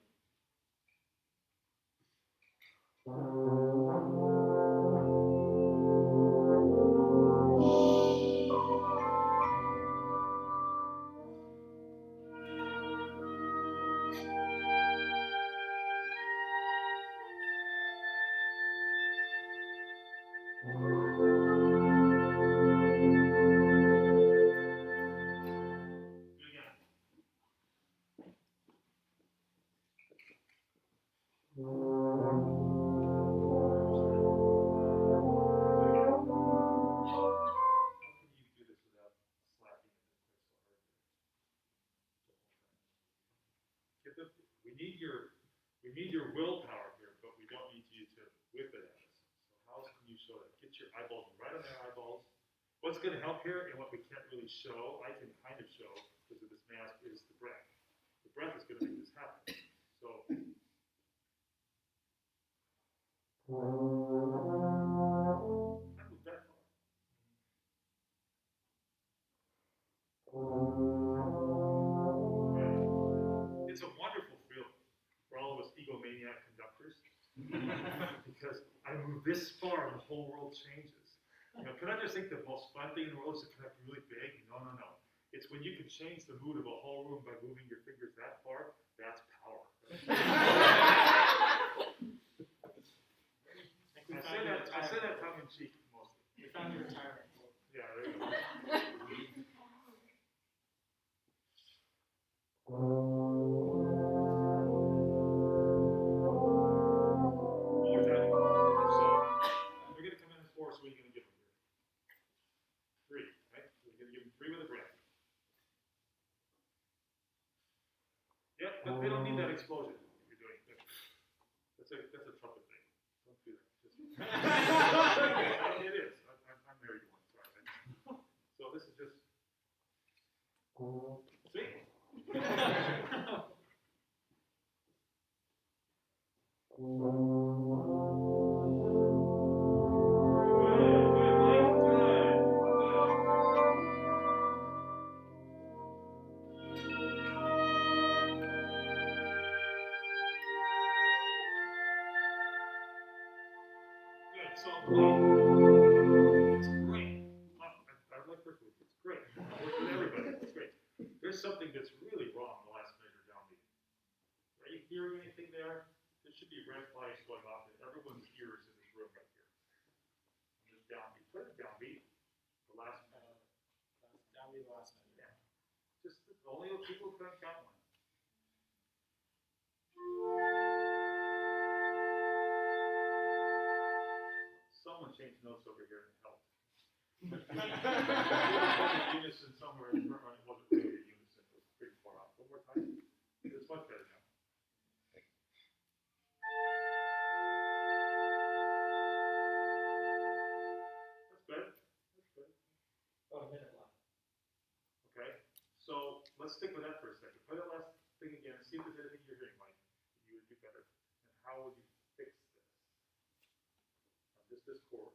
Do it again. How can you do this without slapping it so hard? We need your willpower here, but we don't need you to whip it at us. So how can you show that? Get your eyeballs right on their eyeballs. What's going to help here, and what we can't really show, I can kind of show because of this mask, is the breath. The breath is going to make this happen. So. I moved that far. Right. It's a wonderful feeling for all of us egomaniac conductors because I move this far and the whole world changes. You know, can I just think the most fun thing in the world is to connect really big? No. It's when you can change the mood of a whole room by moving your fingers that far. That's power. I say that tongue in cheek mostly. We found your retirement quote. Yeah, there you go. One more time. So, we're going to come in at 4, so what are you going to give them here? 3, right? We're going to give them 3 with a breath. Yep, but they don't need that explosion if you're doing it. That's a trumpet thing. Don't do that. Just it is. I'm married to one. Sorry. So this is just. See? Good, Mike. Good. So, it's great. I like working with you. It's great. I work with everybody. It's great. There's something that's really wrong in the last measure downbeat. Are you hearing anything there? There should be red flags going off in everyone's ears in this room right here. On this downbeat. Play the downbeat. The last measure. Downbeat last measure. Yeah. people couldn't count one. Someone changed notes over here and helped. Unison somewhere in front, it wasn't really a unison, it was pretty far off. One more time. It's much better now. That's good. That's good. About a minute left. Okay. So let's stick with that for a second. Play that last thing again. See if there's anything you're hearing, Mike. That you would do better. And how would you fix this? Now, just this chord.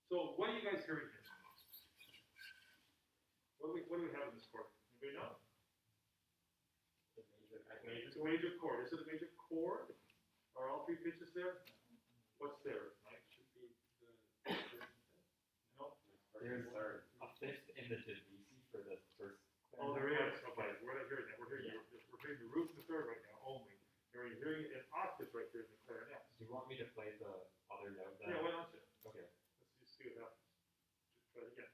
So what are you guys hearing here? What do we have in this chord? Anybody know? It's a major chord. Is it a major chord? Are all three pitches there? What's there, Mike? Should be the No? There's a fifth in the divisi for the first. Oh, there is. Okay, we're not hearing that. We're hearing the root and the third right now only. And we're hearing an octave right there in the clarinet. Do you want me to play the other note then? Yeah, why don't you? Okay. Let's just see what happens. Just try it again.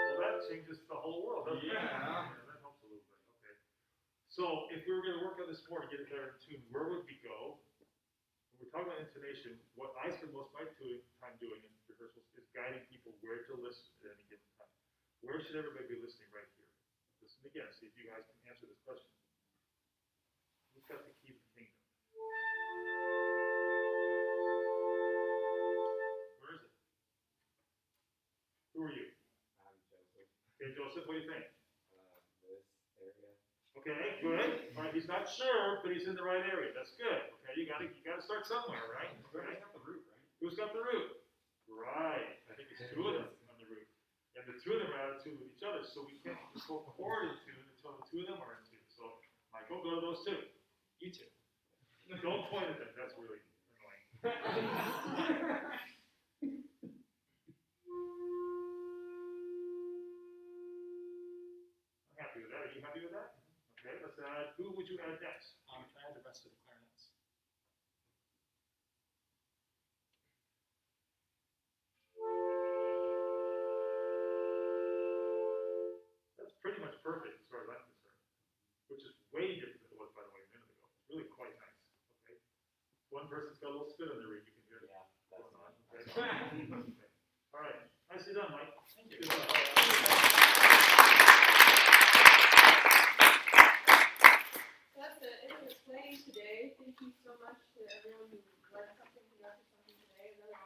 Well, that changes the whole world, doesn't it? Yeah. That helps a little bit. Okay. So if we were going to work on this more to get it better in tune, where would we go? When we're talking about intonation, what I spend most of my time doing in rehearsals is guiding people where to listen at any given time. Where should everybody be listening right here? Listen again, see if you guys can answer this question. Who's got the key to the kingdom? Where is it? Who are you? Joseph. Okay, Joseph, what do you think? This area. Okay, good. All right, he's not sure, but he's in the right area. That's good. Okay, you gotta start somewhere, right? Okay. Got the root, right? Who's got the root? Right. I think it's two of them on the root. And the two of them are out of tune with each other, so we can't get the full chord in tune until the two of them are in tune. So, Michael, go to those two. You two. Don't point at them. That's really annoying. I'm happy with that. Are you happy with that? Okay, let's add. Who would you add next? Can I add the rest of the clarinets? That's pretty much perfect as far as I'm concerned, which is way different than it was, by the way, a minute ago. It's really quite nice. Okay, one person's got a little spin on their reed. You can hear it. Yeah, that's Going on. fine. Okay. Okay. All right, nicely done, Mike. Thank you. Good job. That's it. It was exciting today. Thank you so much to everyone who learned something, who got something today. Another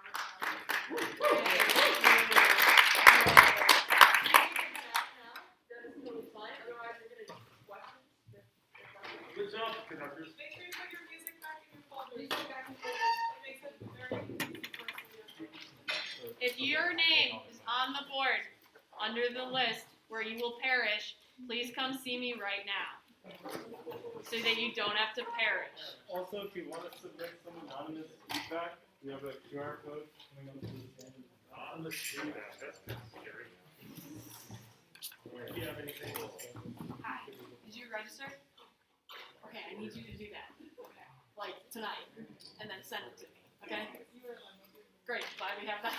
That is totally fine. Otherwise, we're gonna do questions. Good job, conductors. Make sure you put your music back in your folders. Music back in folders. It makes it very easy for us to do. If your name is on the board under the list where you will perish, please come see me right now so that you don't have to perish. Also, if you want to submit some anonymous feedback, we have a QR code coming up to the stand. Anonymous feedback. That's kind of scary. Do you have anything else? Hi, did you register? Okay, I need you to do that. Like tonight, and then send it to me, okay? Great, glad we have that.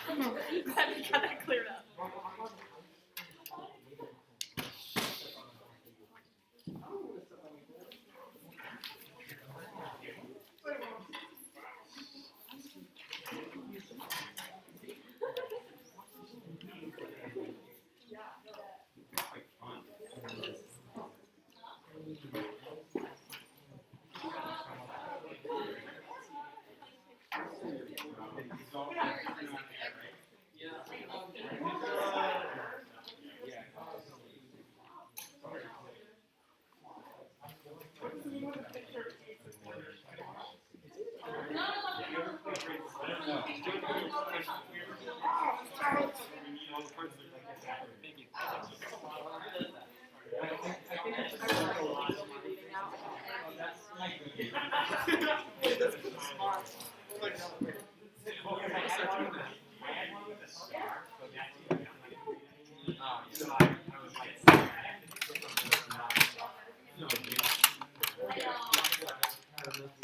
Glad we got that cleared up. No,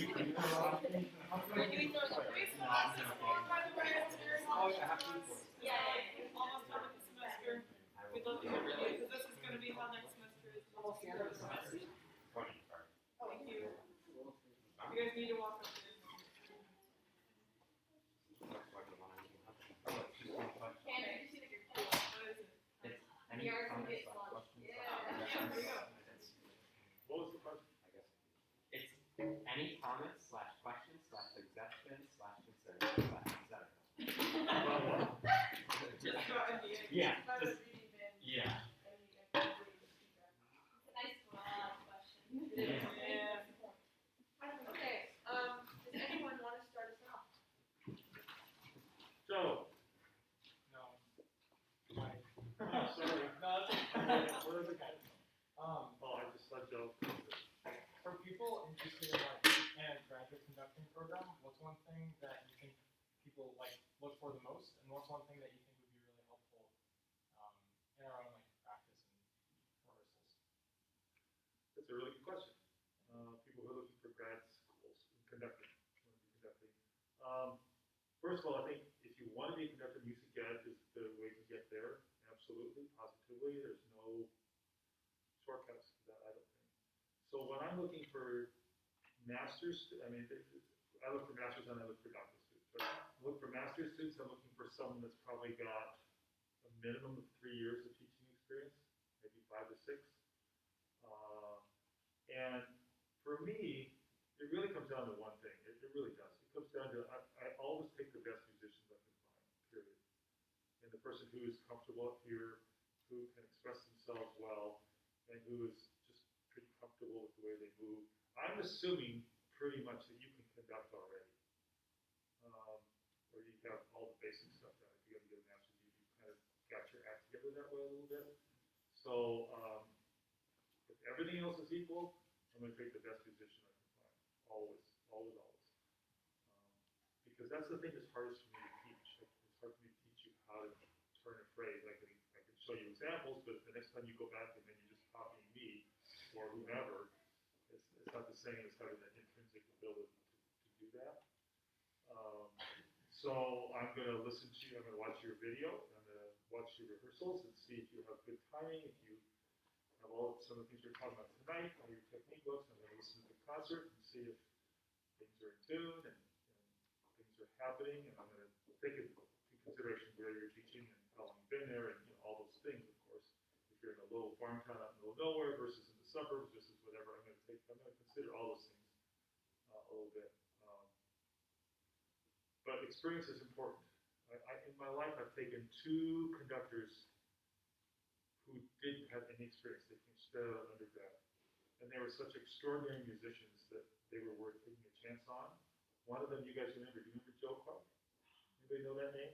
doing those response this long, by the way, it's very long. Yeah, almost done with the semester. We'd love to hear from you, because this is gonna be how next semester is. Almost the end of the semester. Thank you. You guys need to walk up there. Can't you see the good what is it? Any comments, questions? There we go. What was the question? It's any comments / questions / suggestions / concerns / etc. Just about at the end. Yeah, About just- the reading bin. Yeah. And you get to read the feedback. It's a nice broad question. Yeah. Okay, does anyone want to start us off? Joe. No. Mike. Sorry. No, it's okay. What is it, guys? Oh, I just let Joe. For people interested in and graduate conducting program, what's one thing that you think people look for the most, and what's one thing that you think would be really helpful in our own practice and rehearsals? That's a really good question. People who are looking for grad schools in conducting, first of all, I think if you want to be a conductor, music ed is the way to get there. Absolutely, positively. There's no shortcuts to that, I don't think. So when I'm looking for masters, I look for masters and I look for doctoral students. But I look for master's students, I'm looking for someone that's probably got a minimum of 3 years of teaching experience, maybe 5 to 6. And for me, it really comes down to one thing. It really does. It comes down to I always take the best musicians I can find, period. And the person who is comfortable up here, who can express themselves well, and who is just pretty comfortable with the way they move. I'm assuming pretty much that you can conduct already. Or you have all the basic stuff down. If you have to get a master's, you kind of got your act together that way a little bit. So if everything else is equal, I'm going to take the best musician I can find. Always. Because that's the thing that's hardest for me to teach. It's hard for me to teach you how to turn a phrase. I can show you examples, but the next time you go back and then you're just copying me or whomever, it's not the same as having that intrinsic ability to do that. So I'm going to listen to you. I'm going to watch your video. I'm going to watch your rehearsals and see if you have good timing, if you have all some of the things you're talking about tonight, all your technique books. I'm going to listen to the concert and see if things are in tune and things are happening. And I'm going to take into consideration where you're teaching and how long you've been there and all those things, of course. If you're in a little farm town out in the middle of nowhere versus in the suburbs versus whatever, I'm going to consider all those things a little bit. But experience is important. In my life, I've taken 2 conductors who didn't have any experience. They came straight out of undergrad. And they were such extraordinary musicians that they were worth taking a chance on. One of them, you guys remember. Do you remember Joe Clark? Anybody know that name?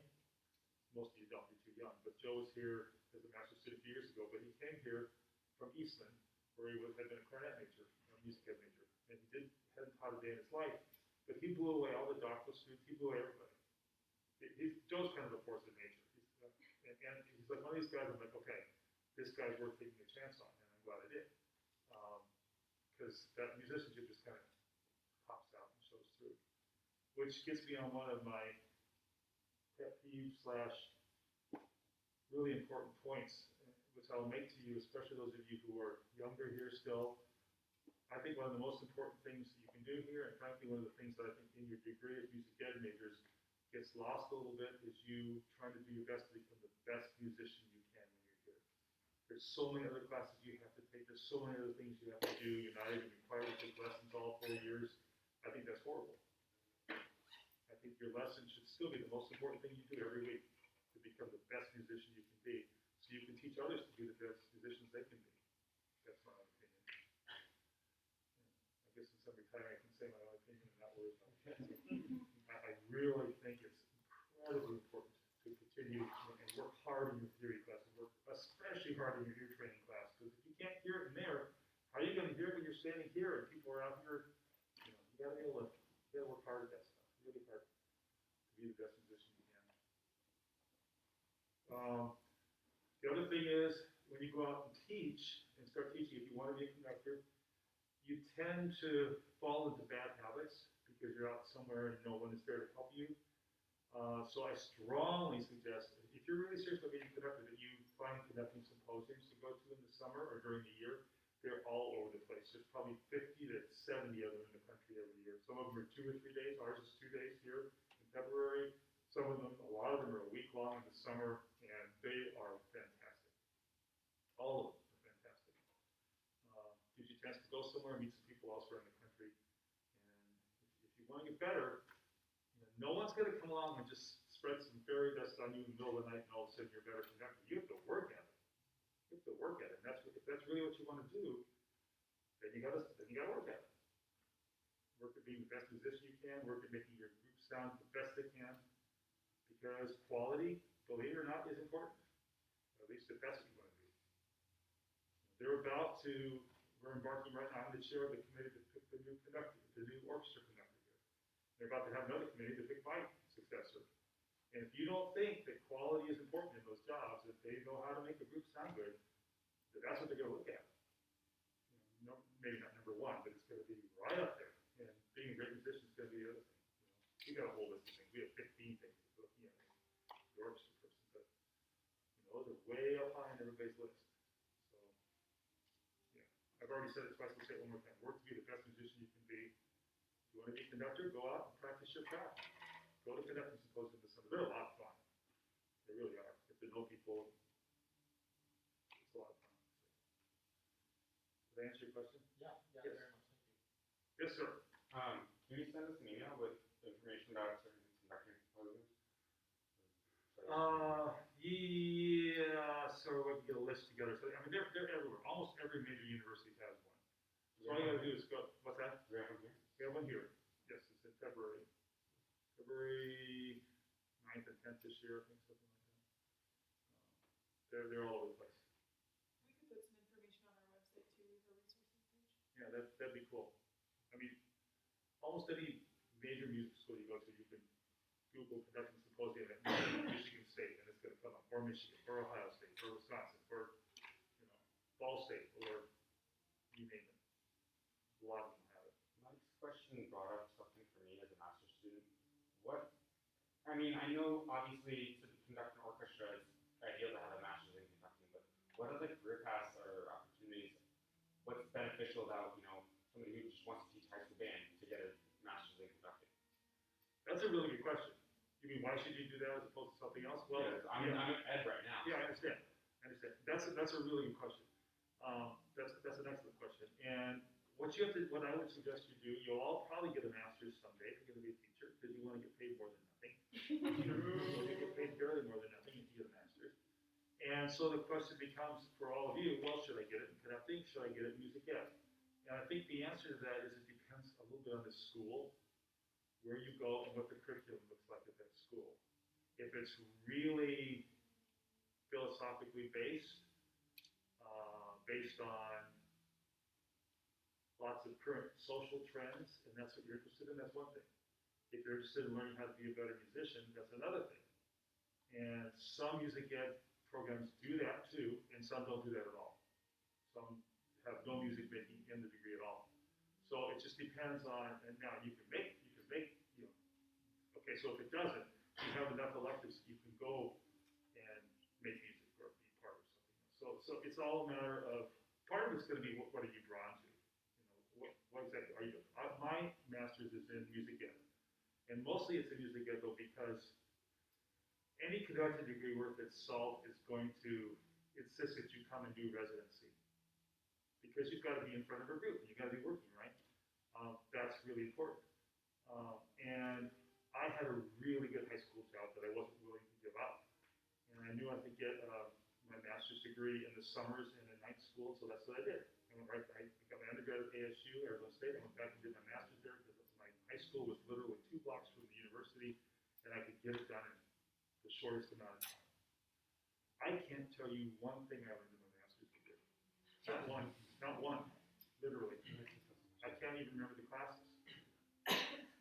Most of you don't. You're too young. But Joe was here as a master's student a few years ago. But he came here from Eastman, where he had been a clarinet major, a music ed major. And he hadn't taught a day in his life. But he blew away all the doctoral students. He blew away everybody. Joe's kind of a force of nature. And he's like one of these guys. I'm like, okay, this guy's worth taking a chance on, and I'm glad I did. Because that musicianship just kind of pops out and shows through. Which gets me on one of my pet peeve / really important points, which I'll make to you, especially those of you who are younger here still. I think one of the most important things that you can do here, and frankly one of the things that I think in your degree as music ed majors gets lost a little bit, is you trying to do your best to become the best musician you can when you're here. There's so many other classes you have to take. There's so many other things you have to do. You're not even required to take lessons all 4 years. I think that's horrible. I think your lesson should still be the most important thing you do every week to become the best musician you can be, so you can teach others to be the best musicians they can be. That's my own opinion. I guess since I'm retiring, I can say my own opinion and not worry about it. I really think it's incredibly important to continue and work hard in your theory classes, work especially hard in your ear training class, because if you can't hear it in there, how are you going to hear it when you're standing here and people are out here? You got to be able to, work hard at that stuff, really hard to be the best musician you can. The other thing is, when you go out and teach and start teaching, if you want to be a conductor, you tend to fall into bad habits you're out somewhere and no one is there to help you. So I strongly suggest, if you're really serious about being a conductor, that you find conducting symposiums to go to in the summer or during the year. They're all over the place. There's probably 50 to 70 of them in the country every year. Some of them are 2 or 3 days. Ours is 2 days here in February. Some of them, a lot of them are a week long in the summer, and they are fantastic. All of them are fantastic. Gives you a chance to go somewhere and meet some people elsewhere in the country. And if you want to get better, no one's going to come along and just spread some fairy dust on you in the middle of the night and all of a sudden you're a better conductor. You have to work at it. You have to work at it. And if that's really what you want to do, then you gotta work at it. Work at being the best musician you can, work at making your group sound the best they can. Because quality, believe it or not, is important. At least if that's what you want to do. We're embarking right now on the chair of the committee to pick the new conductor, the new orchestra conductor here. They're about to have another committee to pick my successor. And if you don't think that quality is important in those jobs, if they know how to make a group sound good, then that's what they're going to look at. Maybe not number one, but it's going to be right up there. And being a great musician is going to be the other thing. We got a whole list of things. We have 15 things to look at. The orchestra person, but those are way up high on everybody's list. So, yeah, I've already said it twice. I'll say it one more time. Work to be the best musician you can be. If you want to be a conductor, go out and practice your craft. Go to conducting symposiums this summer. They're a lot of fun. They really are. If they know people, it's a lot of fun. So. Did I answer your question? Yeah, Yes. very much. Thank you. Yes, sir. Can you send us an email with information about certain conducting symposiums? Yeah, so we can get a list together. So, I mean, they're everywhere. Almost every major university has one. So all you gotta do is go, what's that? Do we have one here? We have one here. Yes, it's in February 9th and 10th this year, I think, something like that. They're all over the place. We could put some information on our website too, with our resources page. Yeah, that'd be cool. I mean, almost any major music school you go to, you can Google conducting symposium at Michigan State, and it's going to come up, or Michigan, or Ohio State, or Wisconsin, or Ball State, or you name it. A lot of them have it. Mike's question brought up something for me as a master's student. I know obviously to conduct an orchestra, it's ideal to have a master's in conducting, but what are the career paths or opportunities? What's beneficial about somebody who just wants to teach high school band to get a master's in conducting? That's a really good question. You mean why should you do that as opposed to something else? Well, yes, I'm at Ed right now. Yeah, I understand. That's a really good question. That's an excellent question. And what I would suggest you do, you'll all probably get a master's someday if you're going to be a teacher because you want to get paid more than nothing. You get paid barely more than nothing if you get a master's. And so the question becomes for all of you, well, should I get it in conducting? Should I get it in music ed? And I think the answer to that is it depends a little bit on the school, where you go, and what the curriculum looks like at that school. If it's really philosophically based on lots of current social trends, and that's what you're interested in, that's one thing. If you're interested in learning how to be a better musician, that's another thing. And some music ed programs do that too, and some don't do that at all. Some have no music making in the degree at all. So it just depends on, and now you can make, okay, so if it doesn't, you have enough electives, you can go and make music or be part of something. So it's all a matter of, part of it's going to be what are you drawn to? What exactly are you doing? My master's is in music ed. And mostly it's in music ed though because any conducting degree worth its salt is going to insist that you come and do residency. Because you've got to be in front of a group and you've got to be working, right? That's really important. And I had a really good high school job that I wasn't willing to give up. And I knew I could get my master's degree in the summers and in night school, so that's what I did. I got my undergrad at ASU, Arizona State. I went back and did my master's there because my high school was literally 2 blocks from the university, and I could get it done in the shortest amount of time. I can't tell you one thing I learned in my master's degree. Not one, literally. I can't even remember the classes.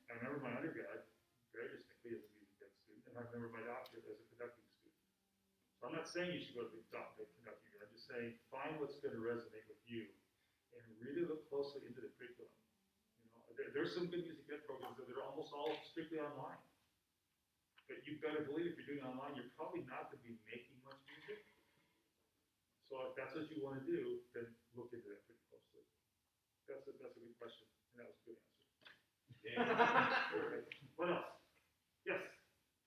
I remember my undergrad very distinctly as a music ed student, and I remember my doctorate as a conducting student. So I'm not saying you should go to the conducting. I'm just saying find what's going to resonate with you, and really look closely into the curriculum. There's some good music ed programs that are almost almost all strictly online. But you better believe if you're doing it online, you're probably not gonna be making much music. So if that's what you wanna do, then look into that pretty closely. That's a good question, and that was a good answer. What else? Yes?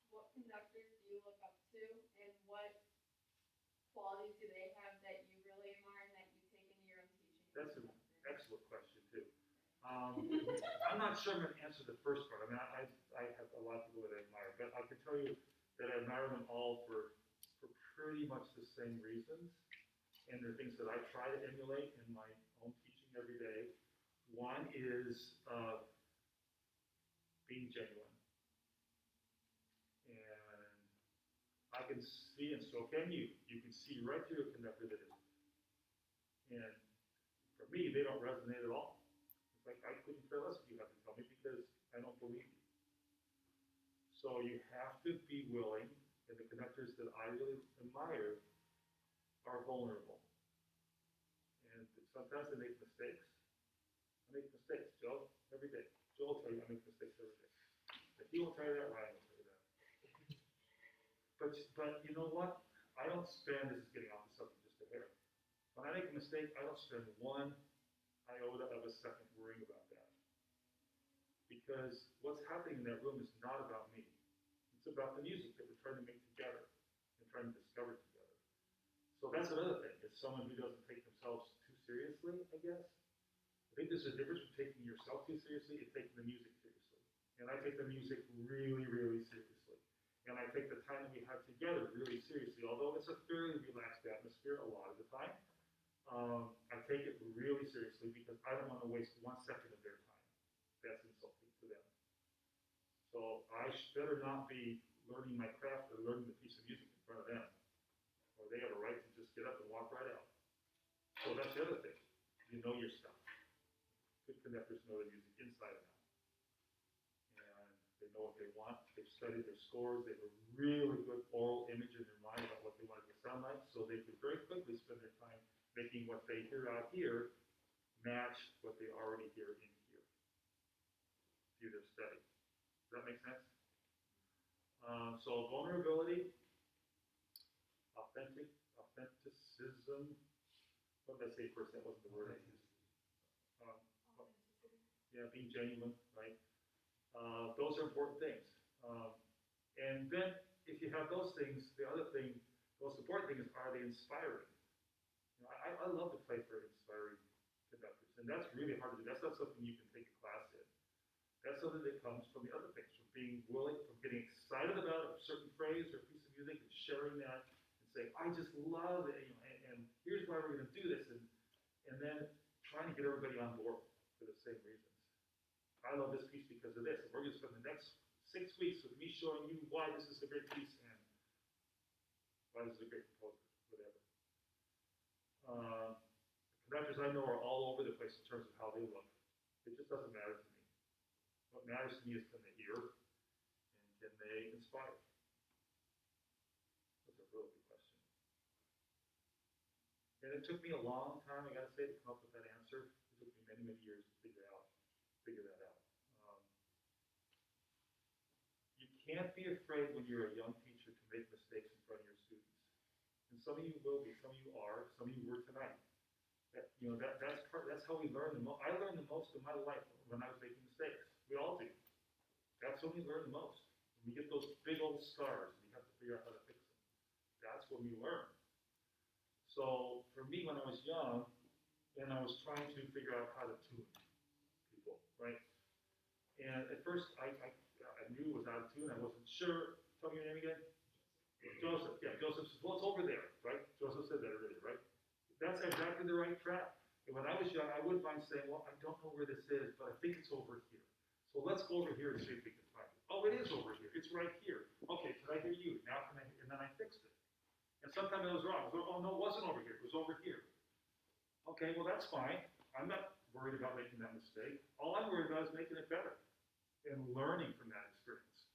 What conductors do you look up to, and what qualities do they have that you really admire and that you take into your own teaching? That's an excellent question too. I'm not sure I'm gonna answer the first part. I mean, I have a lot of people that I admire, but I can tell you that I admire them all for pretty much the same reasons. And they're things that I try to emulate in my own teaching every day. One is being genuine. And I can see, and so can you. You can see right through a conductor that isn't. And for me, they don't resonate at all. It's like I couldn't care less if you have to tell me because I don't believe you. So you have to be willing, and the conductors that I really admire are vulnerable. And sometimes they make mistakes. I make mistakes, Joe, every day. Joe will tell you I make mistakes every day. If he won't tell you that, Ryan will tell you that. But you know what? I don't spend, this is getting off the subject just a hair. When I make a mistake, I don't spend one iota of a second worrying about that. Because what's happening in that room is not about me. It's about the music that we're trying to make together and trying to discover together. So that's another thing. It's someone who doesn't take themselves too seriously, I guess. I think there's a difference between taking yourself too seriously and taking the music seriously. And I take the music really, really seriously. And I take the time that we have together really seriously, although it's a fairly relaxed atmosphere a lot of the time. I take it really seriously because I don't want to waste 1 second of their time. That's insulting to them. So I better not be learning my craft or learning the piece of music in front of them. Or they have a right to just get up and walk right out. So that's the other thing. You know your stuff. Good conductors know the music inside and out. And they know what they want. They've studied their scores. They have a really good oral image in their mind about what they want it to sound like. So they could very quickly spend their time making what they hear out here match what they already hear in here through their study. Does that make sense? So vulnerability, authenticism. What did I say first? That wasn't the word I used. Yeah, being genuine, right? Those are important things. And then if you have those things, the other thing, the most important thing is, are they inspiring? You know, I love to play for inspiring conductors, and that's really hard to do. That's not something you can take a class in. That's something that comes from the other things, from being willing, from getting excited about a certain phrase or a piece of music and sharing that and saying, I just love it, you know, and here's why we're going to do this, and then trying to get everybody on board for the same reasons. I love this piece because of this, and we're going to spend the next 6 weeks with me showing you why this is a great piece and why this is a great composer, whatever. The conductors I know are all over the place in terms of how they look. It just doesn't matter to me. What matters to me is can they hear and can they inspire? That's a really good question. And it took me a long time, I gotta say, to come up with that answer. It took me many, many years to figure that out. You can't be afraid when you're a young teacher to make mistakes in front of your students. And some of you will be, some of you are, some of you were tonight. That's how we learn the most. I learned the most in my life when I was making mistakes. We all do. That's when we learn the most. When we get those big old scars, we have to figure out how to fix them. That's when we learn. So for me, when I was young, and I was trying to figure out how to tune people, right? And at first, I knew it was out of tune. I wasn't sure. Tell me your name again. Joseph. Yeah, Joseph says, well, it's over there, right? Joseph said that earlier, right? That's exactly the right track. And when I was young, I wouldn't mind saying, well, I don't know where this is, but I think it's over here. So let's go over here and see if we can find it. Oh, it is over here. It's right here. Okay, can I hear you? Now can I hear? And then I fixed it. And sometimes I was wrong. Oh, no, it wasn't over here. It was over here. Okay, well, that's fine. I'm not worried about making that mistake. All I'm worried about is making it better and learning from that experience.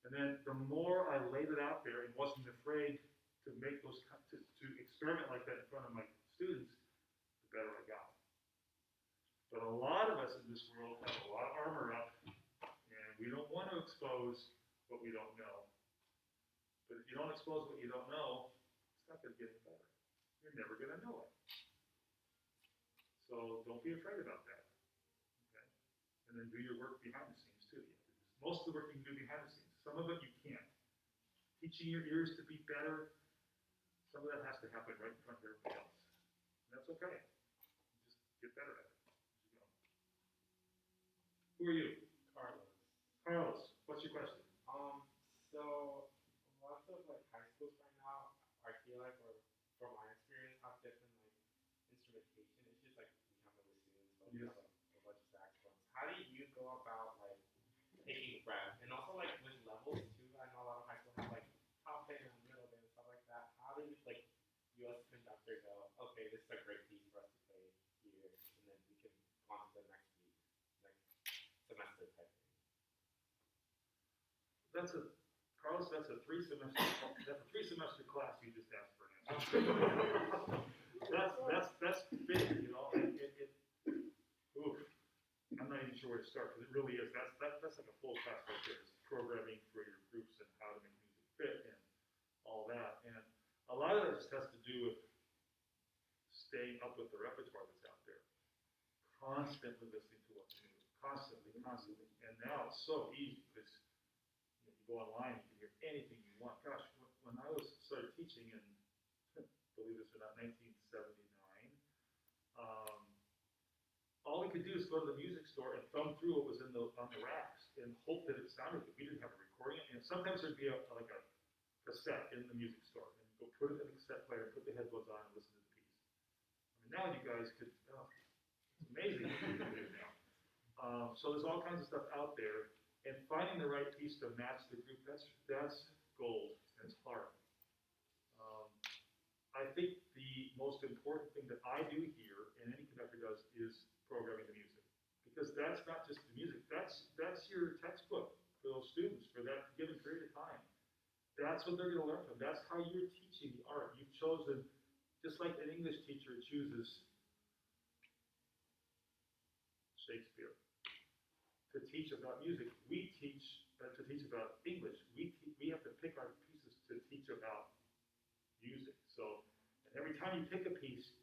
And then the more I laid it out there and wasn't afraid to make those, to experiment like that in front of my students, the better I got. But a lot of us in this world have a lot of armor up, and we expose what we don't know. But if you don't expose what you don't know, it's not gonna get any better. You're never gonna know it. So don't be afraid about that, okay? And then do your work behind the scenes too. Most of the work you can do behind the scenes. Some of it you can't. Teaching your ears to be better, some of that has to happen right in front of everybody else. And that's okay. Just get better at it as you go. Who are you? Carlos. Carlos, what's your question? So lots of like high schools right now, I feel like, or from my experience, have different like instrumentation issues. Like we have the bassoons, but we Yes. have a bunch of saxophones. How do you go about like taking breath, and also like with levels too? I know a lot of high schools have like top band, middle band, stuff like that. How do you like you as a conductor go? Okay, this is a great piece for us to play here, and then we can go on to the next week, next semester type thing. Carlos, that's a three semester class you just asked for now. That's big, you know, oof, I'm not even sure where to start, because it really is, that's like a full class right there. It's programming for your groups and how to make music fit and all that. And a lot of that just has to do with staying up with the repertoire that's out there. Constantly listening to what's new, constantly. And now it's so easy, because you go online, you can hear anything you want. Gosh, when I started teaching in, believe this or not, 1979, all we could do is go to the music store and thumb through what was on the racks and hope that it sounded good. We didn't have a recording, and sometimes there'd be like a cassette in the music store, and you go put it in the cassette player, put the headphones on, and listen to the piece. I mean, now you guys could, it's amazing what you can do now. So there's all kinds of stuff out there. And finding the right piece to match the group, that's gold, and it's hard. I think the most important thing that I do here, and any conductor does, is programming the music. Because that's not just the music, that's your textbook for those students for that given period of time. That's what they're gonna learn from, that's how you're teaching the art. You've chosen, just like an English teacher chooses Shakespeare to teach about music, we teach to teach about English. We have to pick our pieces to teach about music. So, and every time you pick a piece,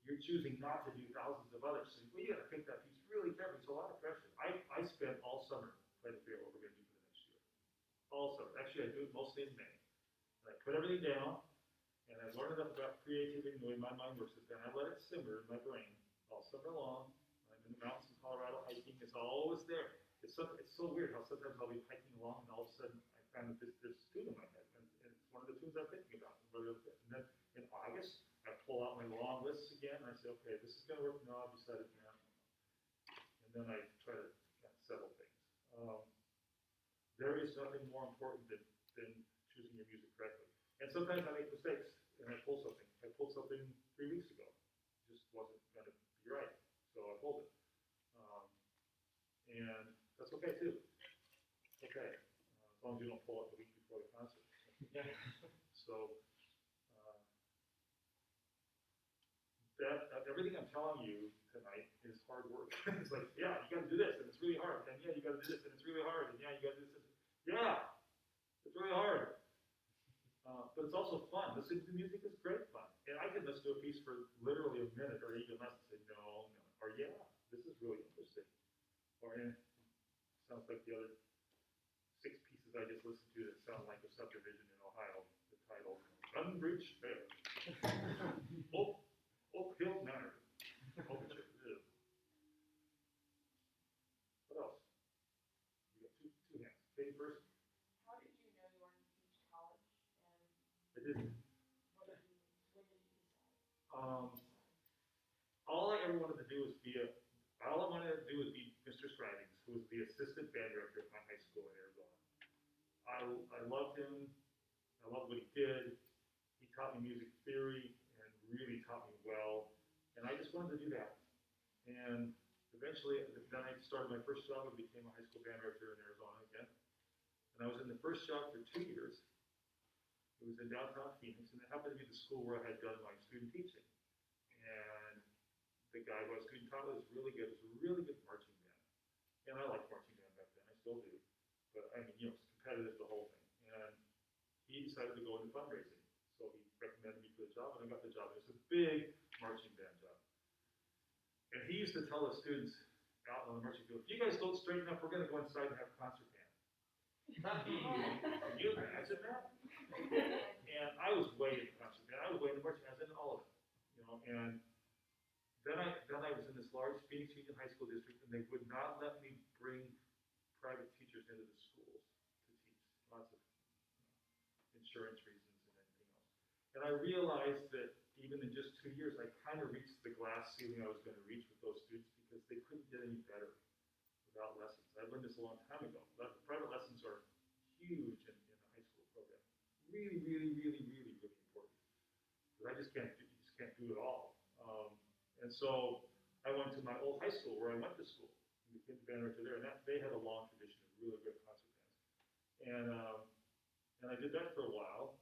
you're choosing not to do thousands of others. So you got to pick that piece really carefully. It's a lot of pressure. I spent all summer trying to figure out what we're going to do for the next year. All summer. Actually, I do it mostly in May. And I put everything down, and I learned enough about creativity and the way my mind works. And I let it simmer in my brain all summer long. I'm in the mountains in Colorado hiking. It's always there. It's so weird how sometimes I'll be hiking along and all of a sudden I find that there's tune in my head. And it's one of the tunes I'm thinking about. And then in August, I pull out my long lists again and I say, okay, this is going to work. No, I've decided now. And then I try to settle things. There is nothing more important than choosing your music correctly. And sometimes I make mistakes and I pull something. I pulled something 3 weeks ago. It just wasn't going to be right. So I pulled it. And that's okay too. It's okay. As long as you don't pull it the week before the concert. So everything I'm telling you tonight is hard work. It's like, yeah, you got to do this, and it's really hard. And yeah, you got to do this, and it's really hard. And yeah, you got to do this. Yeah, it's really hard. But it's also fun. Listening to music is great fun. And I can listen to a piece for literally a minute or even less and say, no. Or yeah, this is really interesting. Or sounds like the other 6 pieces I just listened to that sound like a subdivision in Ohio. The title, Unbridge Fair. Oak Hill Manor. Overture. What else? You got two hands. Katie first. How did you know you wanted to teach college, and I didn't. when did you decide? All I ever wanted to do was be Mr. Strivings, who was the assistant band director at my high school in Arizona. I loved him. I loved what he did. He taught me music theory and really taught me well. And I just wanted to do that. And eventually, then I started my first job and became a high school band director in Arizona again. And I was in the first job for 2 years. It was in downtown Phoenix, and it happened to be the school where I had done my student teaching. And the guy who I was student taught was really good. It was a really good marching band. And I liked marching band back then. I still do. But I mean, you know, it's competitive, the whole thing. And he decided to go into fundraising. So he recommended me for the job, and I got the job. It's a big marching band job. And he used to tell the students out on the marching field, if you guys don't straighten up, we're going to go inside and have a concert band. Can you imagine that? And I was way in the concert band. I was way in the marching band. I was in all of it, you know. And then I was in this large Phoenix Union High School district, and they would not let me bring private teachers into the schools to teach. Lots of insurance reasons and everything else. And I realized that even in just 2 years, I kind of reached the glass ceiling I was going to reach with those students because they couldn't get any better without lessons. I learned this a long time ago. Private lessons are huge in the high school program. Really, really, really, really, really important. But you just can't do it all. And so I went to my old high school where I went to school. We became the band director there, and they had a long tradition of really good concert bands. And I did that for a while.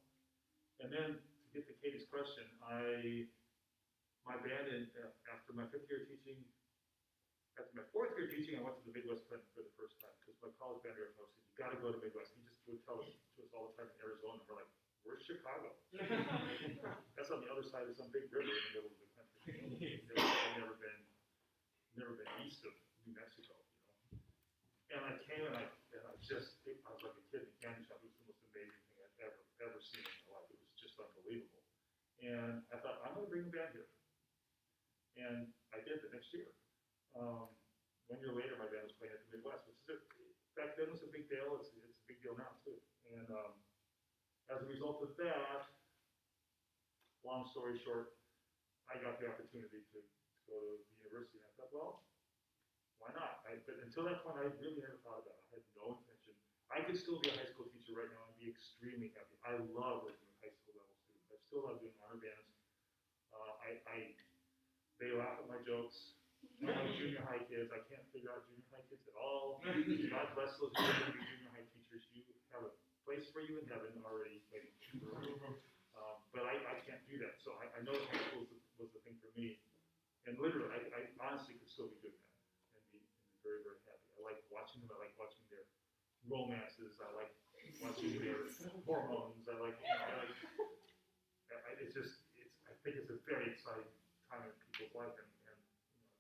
And then to get to Katie's question, my band after my 5th year teaching, after my 4th year teaching, I went to the Midwest Clinic for the first time because my college band director said, you got to go to Midwest. He just would tell us to us all the time in Arizona. We're like, where's Chicago? That's on the other side of some big river in the middle of the country. I've never been east of New Mexico, you know. And I came and I was like a kid in a candy shop. It was the most amazing thing I've ever seen in my life. It was just unbelievable. And I thought, I'm going to bring a band here. And I did the next year. 1 year later, my band was playing at the Midwest, which is back then was a big deal. It's a big deal now too. And as a result of that, long story short, I got the opportunity to go to the university. And I thought, well, why not? But until that point, I really never thought about it. I had no intention. I could still be a high school teacher right now and be extremely happy. I love working with high school level students. I still love doing honor bands. They laugh at my jokes. I like junior high kids. I can't figure out junior high kids at all. God bless those who are going to be junior high teachers. You have a place for you in heaven already waiting for you. But I can't do that. So I know that high school was the thing for me. And literally, I honestly could still be doing that and be very, very happy. I like watching them. I like watching their romances. I like watching their hormones. I think it's a very exciting time in people's life. And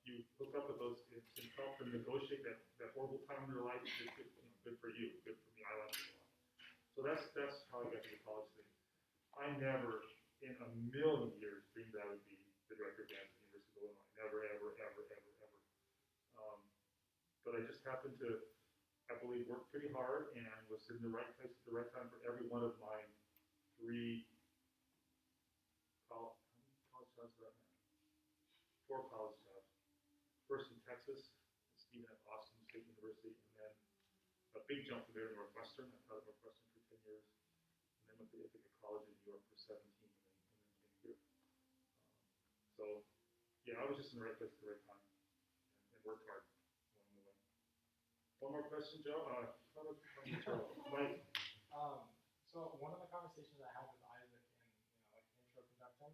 you hook up with those kids and help them negotiate that horrible time in their life. It's good for you. Good for me. I like it a lot. So that's how I got to the college thing. I never, in a million years, dreamed I would be the director of band at the University of Illinois. Never, ever, ever, ever, ever. But I just happened to, I believe, work pretty hard and was in the right place at the right time for every one of my 3 college jobs that I had. 4 college jobs. First in Texas, Stephen F. Austin State University, and then a big jump from there to Northwestern. I taught at Northwestern for 10 years, and then went to Ithaca College in New York for 17, and then came here. So, yeah, I was just in the right place at the right time, and worked hard along the way. One more question, Joe? Mike? So one of the conversations I had with Isaac in, like intro conducting,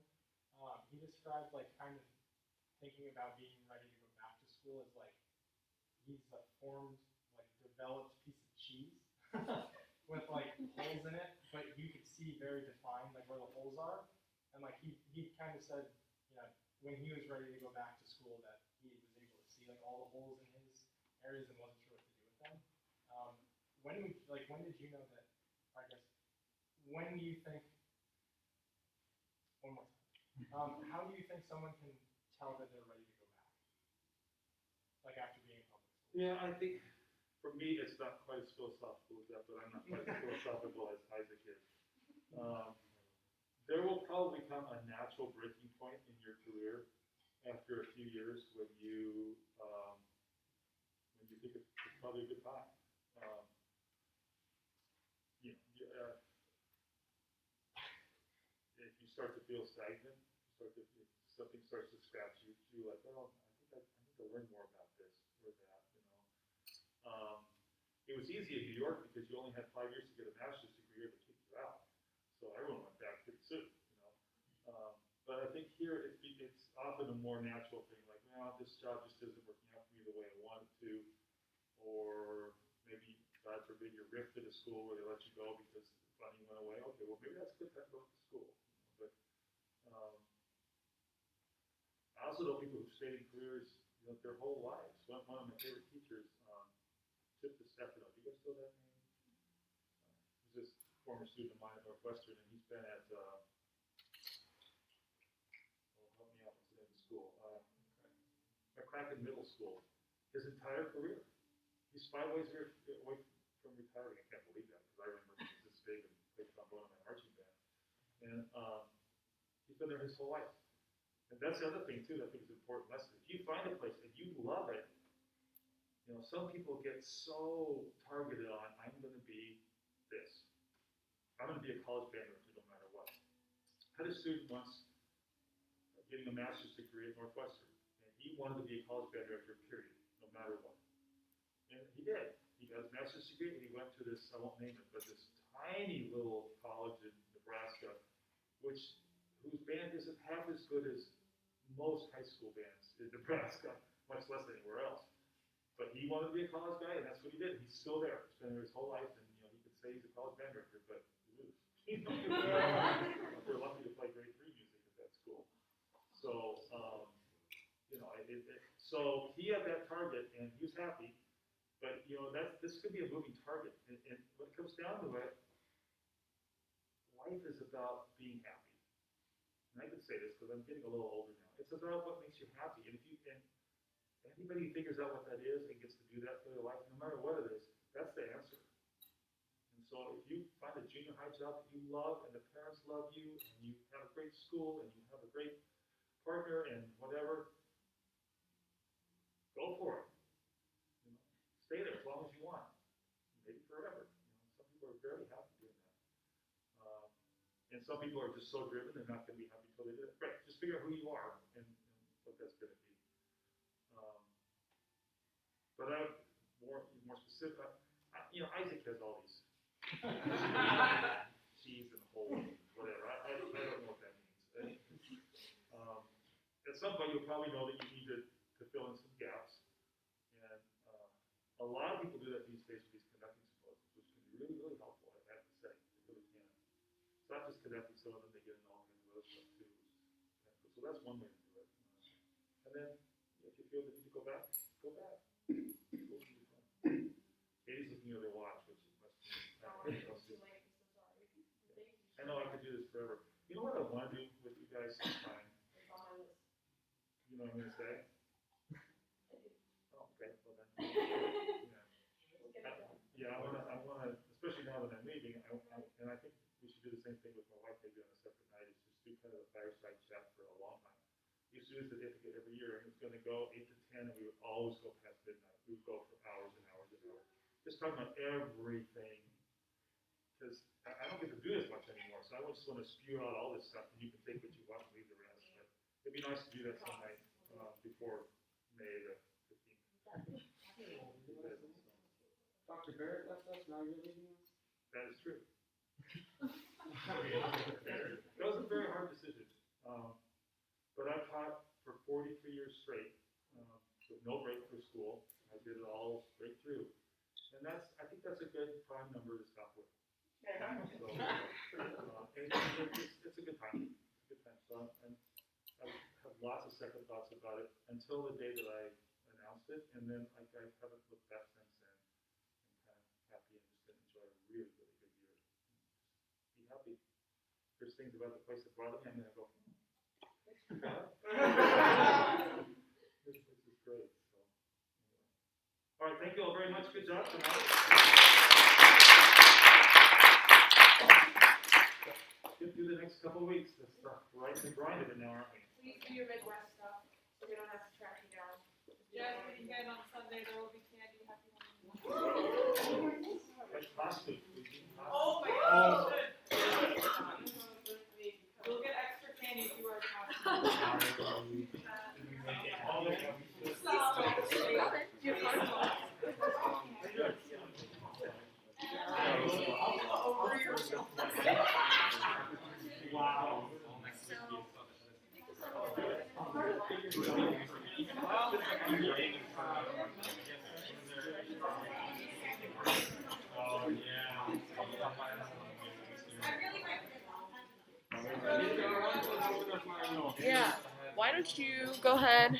he described like kind of thinking about being ready to go back to school as like he's a formed, like developed piece of cheese with like holes in it, but you could see very defined like where the holes are. And like he kind of said, when he was ready to go back to school that he was able to see like all the holes in his areas and wasn't sure what to do with them. When did you know that, I guess, when do you think, one more time, how do you think someone can tell that they're ready to go back? Like after being in public school? Yeah, I think for me it's not quite as philosophical as that, but I'm not quite as philosophical as Isaac is. There will probably come a natural breaking point in your career after a few years when you think it's probably a good time. If you start to feel stagnant, if something starts to scratch you, you're like, well, I need to learn more about this or that, It was easy in New York because you only had 5 years to get a master's degree or they kicked you out. So everyone went back pretty soon, But I think here it's often a more natural thing, like, well, this job just isn't working out for me the way I want it to, or maybe, God forbid, maybe a rift at a school where they let you go because funding went away. Okay, well maybe that's a good time to go to school. But I also know people who've stayed in careers, their whole lives. One of my favorite teachers, Chip DeStefano. Do you guys know that name? He's this former student of mine at Northwestern, and he's been at help me out. What's the name of the school? McCracken Middle School. His entire career. He's 5 ways away from retiring. I can't believe that because I remember he was this big and played trombone in my marching band. And he's been there his whole life. And that's the other thing too that I think is an important lesson. If you find a place and you love it, some people get so targeted on, I'm going to be this. I'm going to be a college band director no matter what. I had a student once getting a master's degree at Northwestern, and he wanted to be a college band director, period, no matter what. And he did. He got his master's degree, and he went to this, I won't name it, but this tiny little college in Nebraska, whose band isn't half as good as most high school bands in Nebraska, much less anywhere else. But he wanted to be a college guy, and that's what he did. He's still there. He's been there his whole life, and he could say he's a college band director, but they're lucky to play grade 3 music at that school. So, so he had that target, and he was happy. But this could be a moving target, and when it comes down to it, life is about being happy. And I can say this because I'm getting a little older now. It's about what makes you happy, and anybody who figures out what that is and gets to do that for their life, no matter what it is, that's the answer. And so if you find a junior high job that you love, and the parents love you, and you have a great school, and you have a great partner, and whatever, go for it. Stay there as long as you want, maybe forever. Some people are very happy doing that. And some people are just so driven, they're not going to be happy until they do it. Right, just figure out who you are and what that's going to be. But more specific, Isaac has all these cheese and holes, whatever. I don't know what that means. At some point, you'll probably know that you need to fill in some gaps. And a lot of people do that these days with these conducting symposiums, which can be really, really helpful, I have to say. It really can. It's not just conducting, some of them they get in all kinds of other stuff too. So that's one way to do it. And then if you feel the need to go back, go back. Katie's looking at her watch, which must be. I know I could do this forever. You know what I want to do with you guys sometime? You know what I'm going to say? Oh, okay, well then. Yeah, I want to, especially now that I'm leaving, and I think we should do the same thing with my wife maybe on a separate night, is just do kind of a fireside chat for a long time. We used to do this certificate every year, and it's going to go 8 to 10, and we would always go past midnight. We would go for hours and hours and hours. Just talking about everything. Because I don't get to do this much anymore, so I just want to spew out all this stuff, and you can take what you want and leave the rest. But it'd be nice to do that some night before May the 15th. Dr. Barrett left us, now you're leaving us? That is true. That was a very hard decision. But I taught for 43 years straight, with no break for school. I did it all straight through. And I think that's a good prime number to stop with. So, it's a good time. It's a good time. So I have lots of second thoughts about it until the day that I announced it, and then I haven't looked back since then. I'm kind of happy and just enjoy a really, really good year. Be happy. There's things about the place that bother me, I'm gonna go. This is great. So, anyway. All right, thank you all very much. Good job tonight. Get through the next couple of weeks. This stuff, right and grind of it now, aren't we? Please do your Midwest stuff, so we don't have to track you down. Just when you guys on Sunday, there will be candy. Happy That's costume. Oh my gosh. You'll get extra candy if you wear a costume. Wow. Yeah. Why don't you go ahead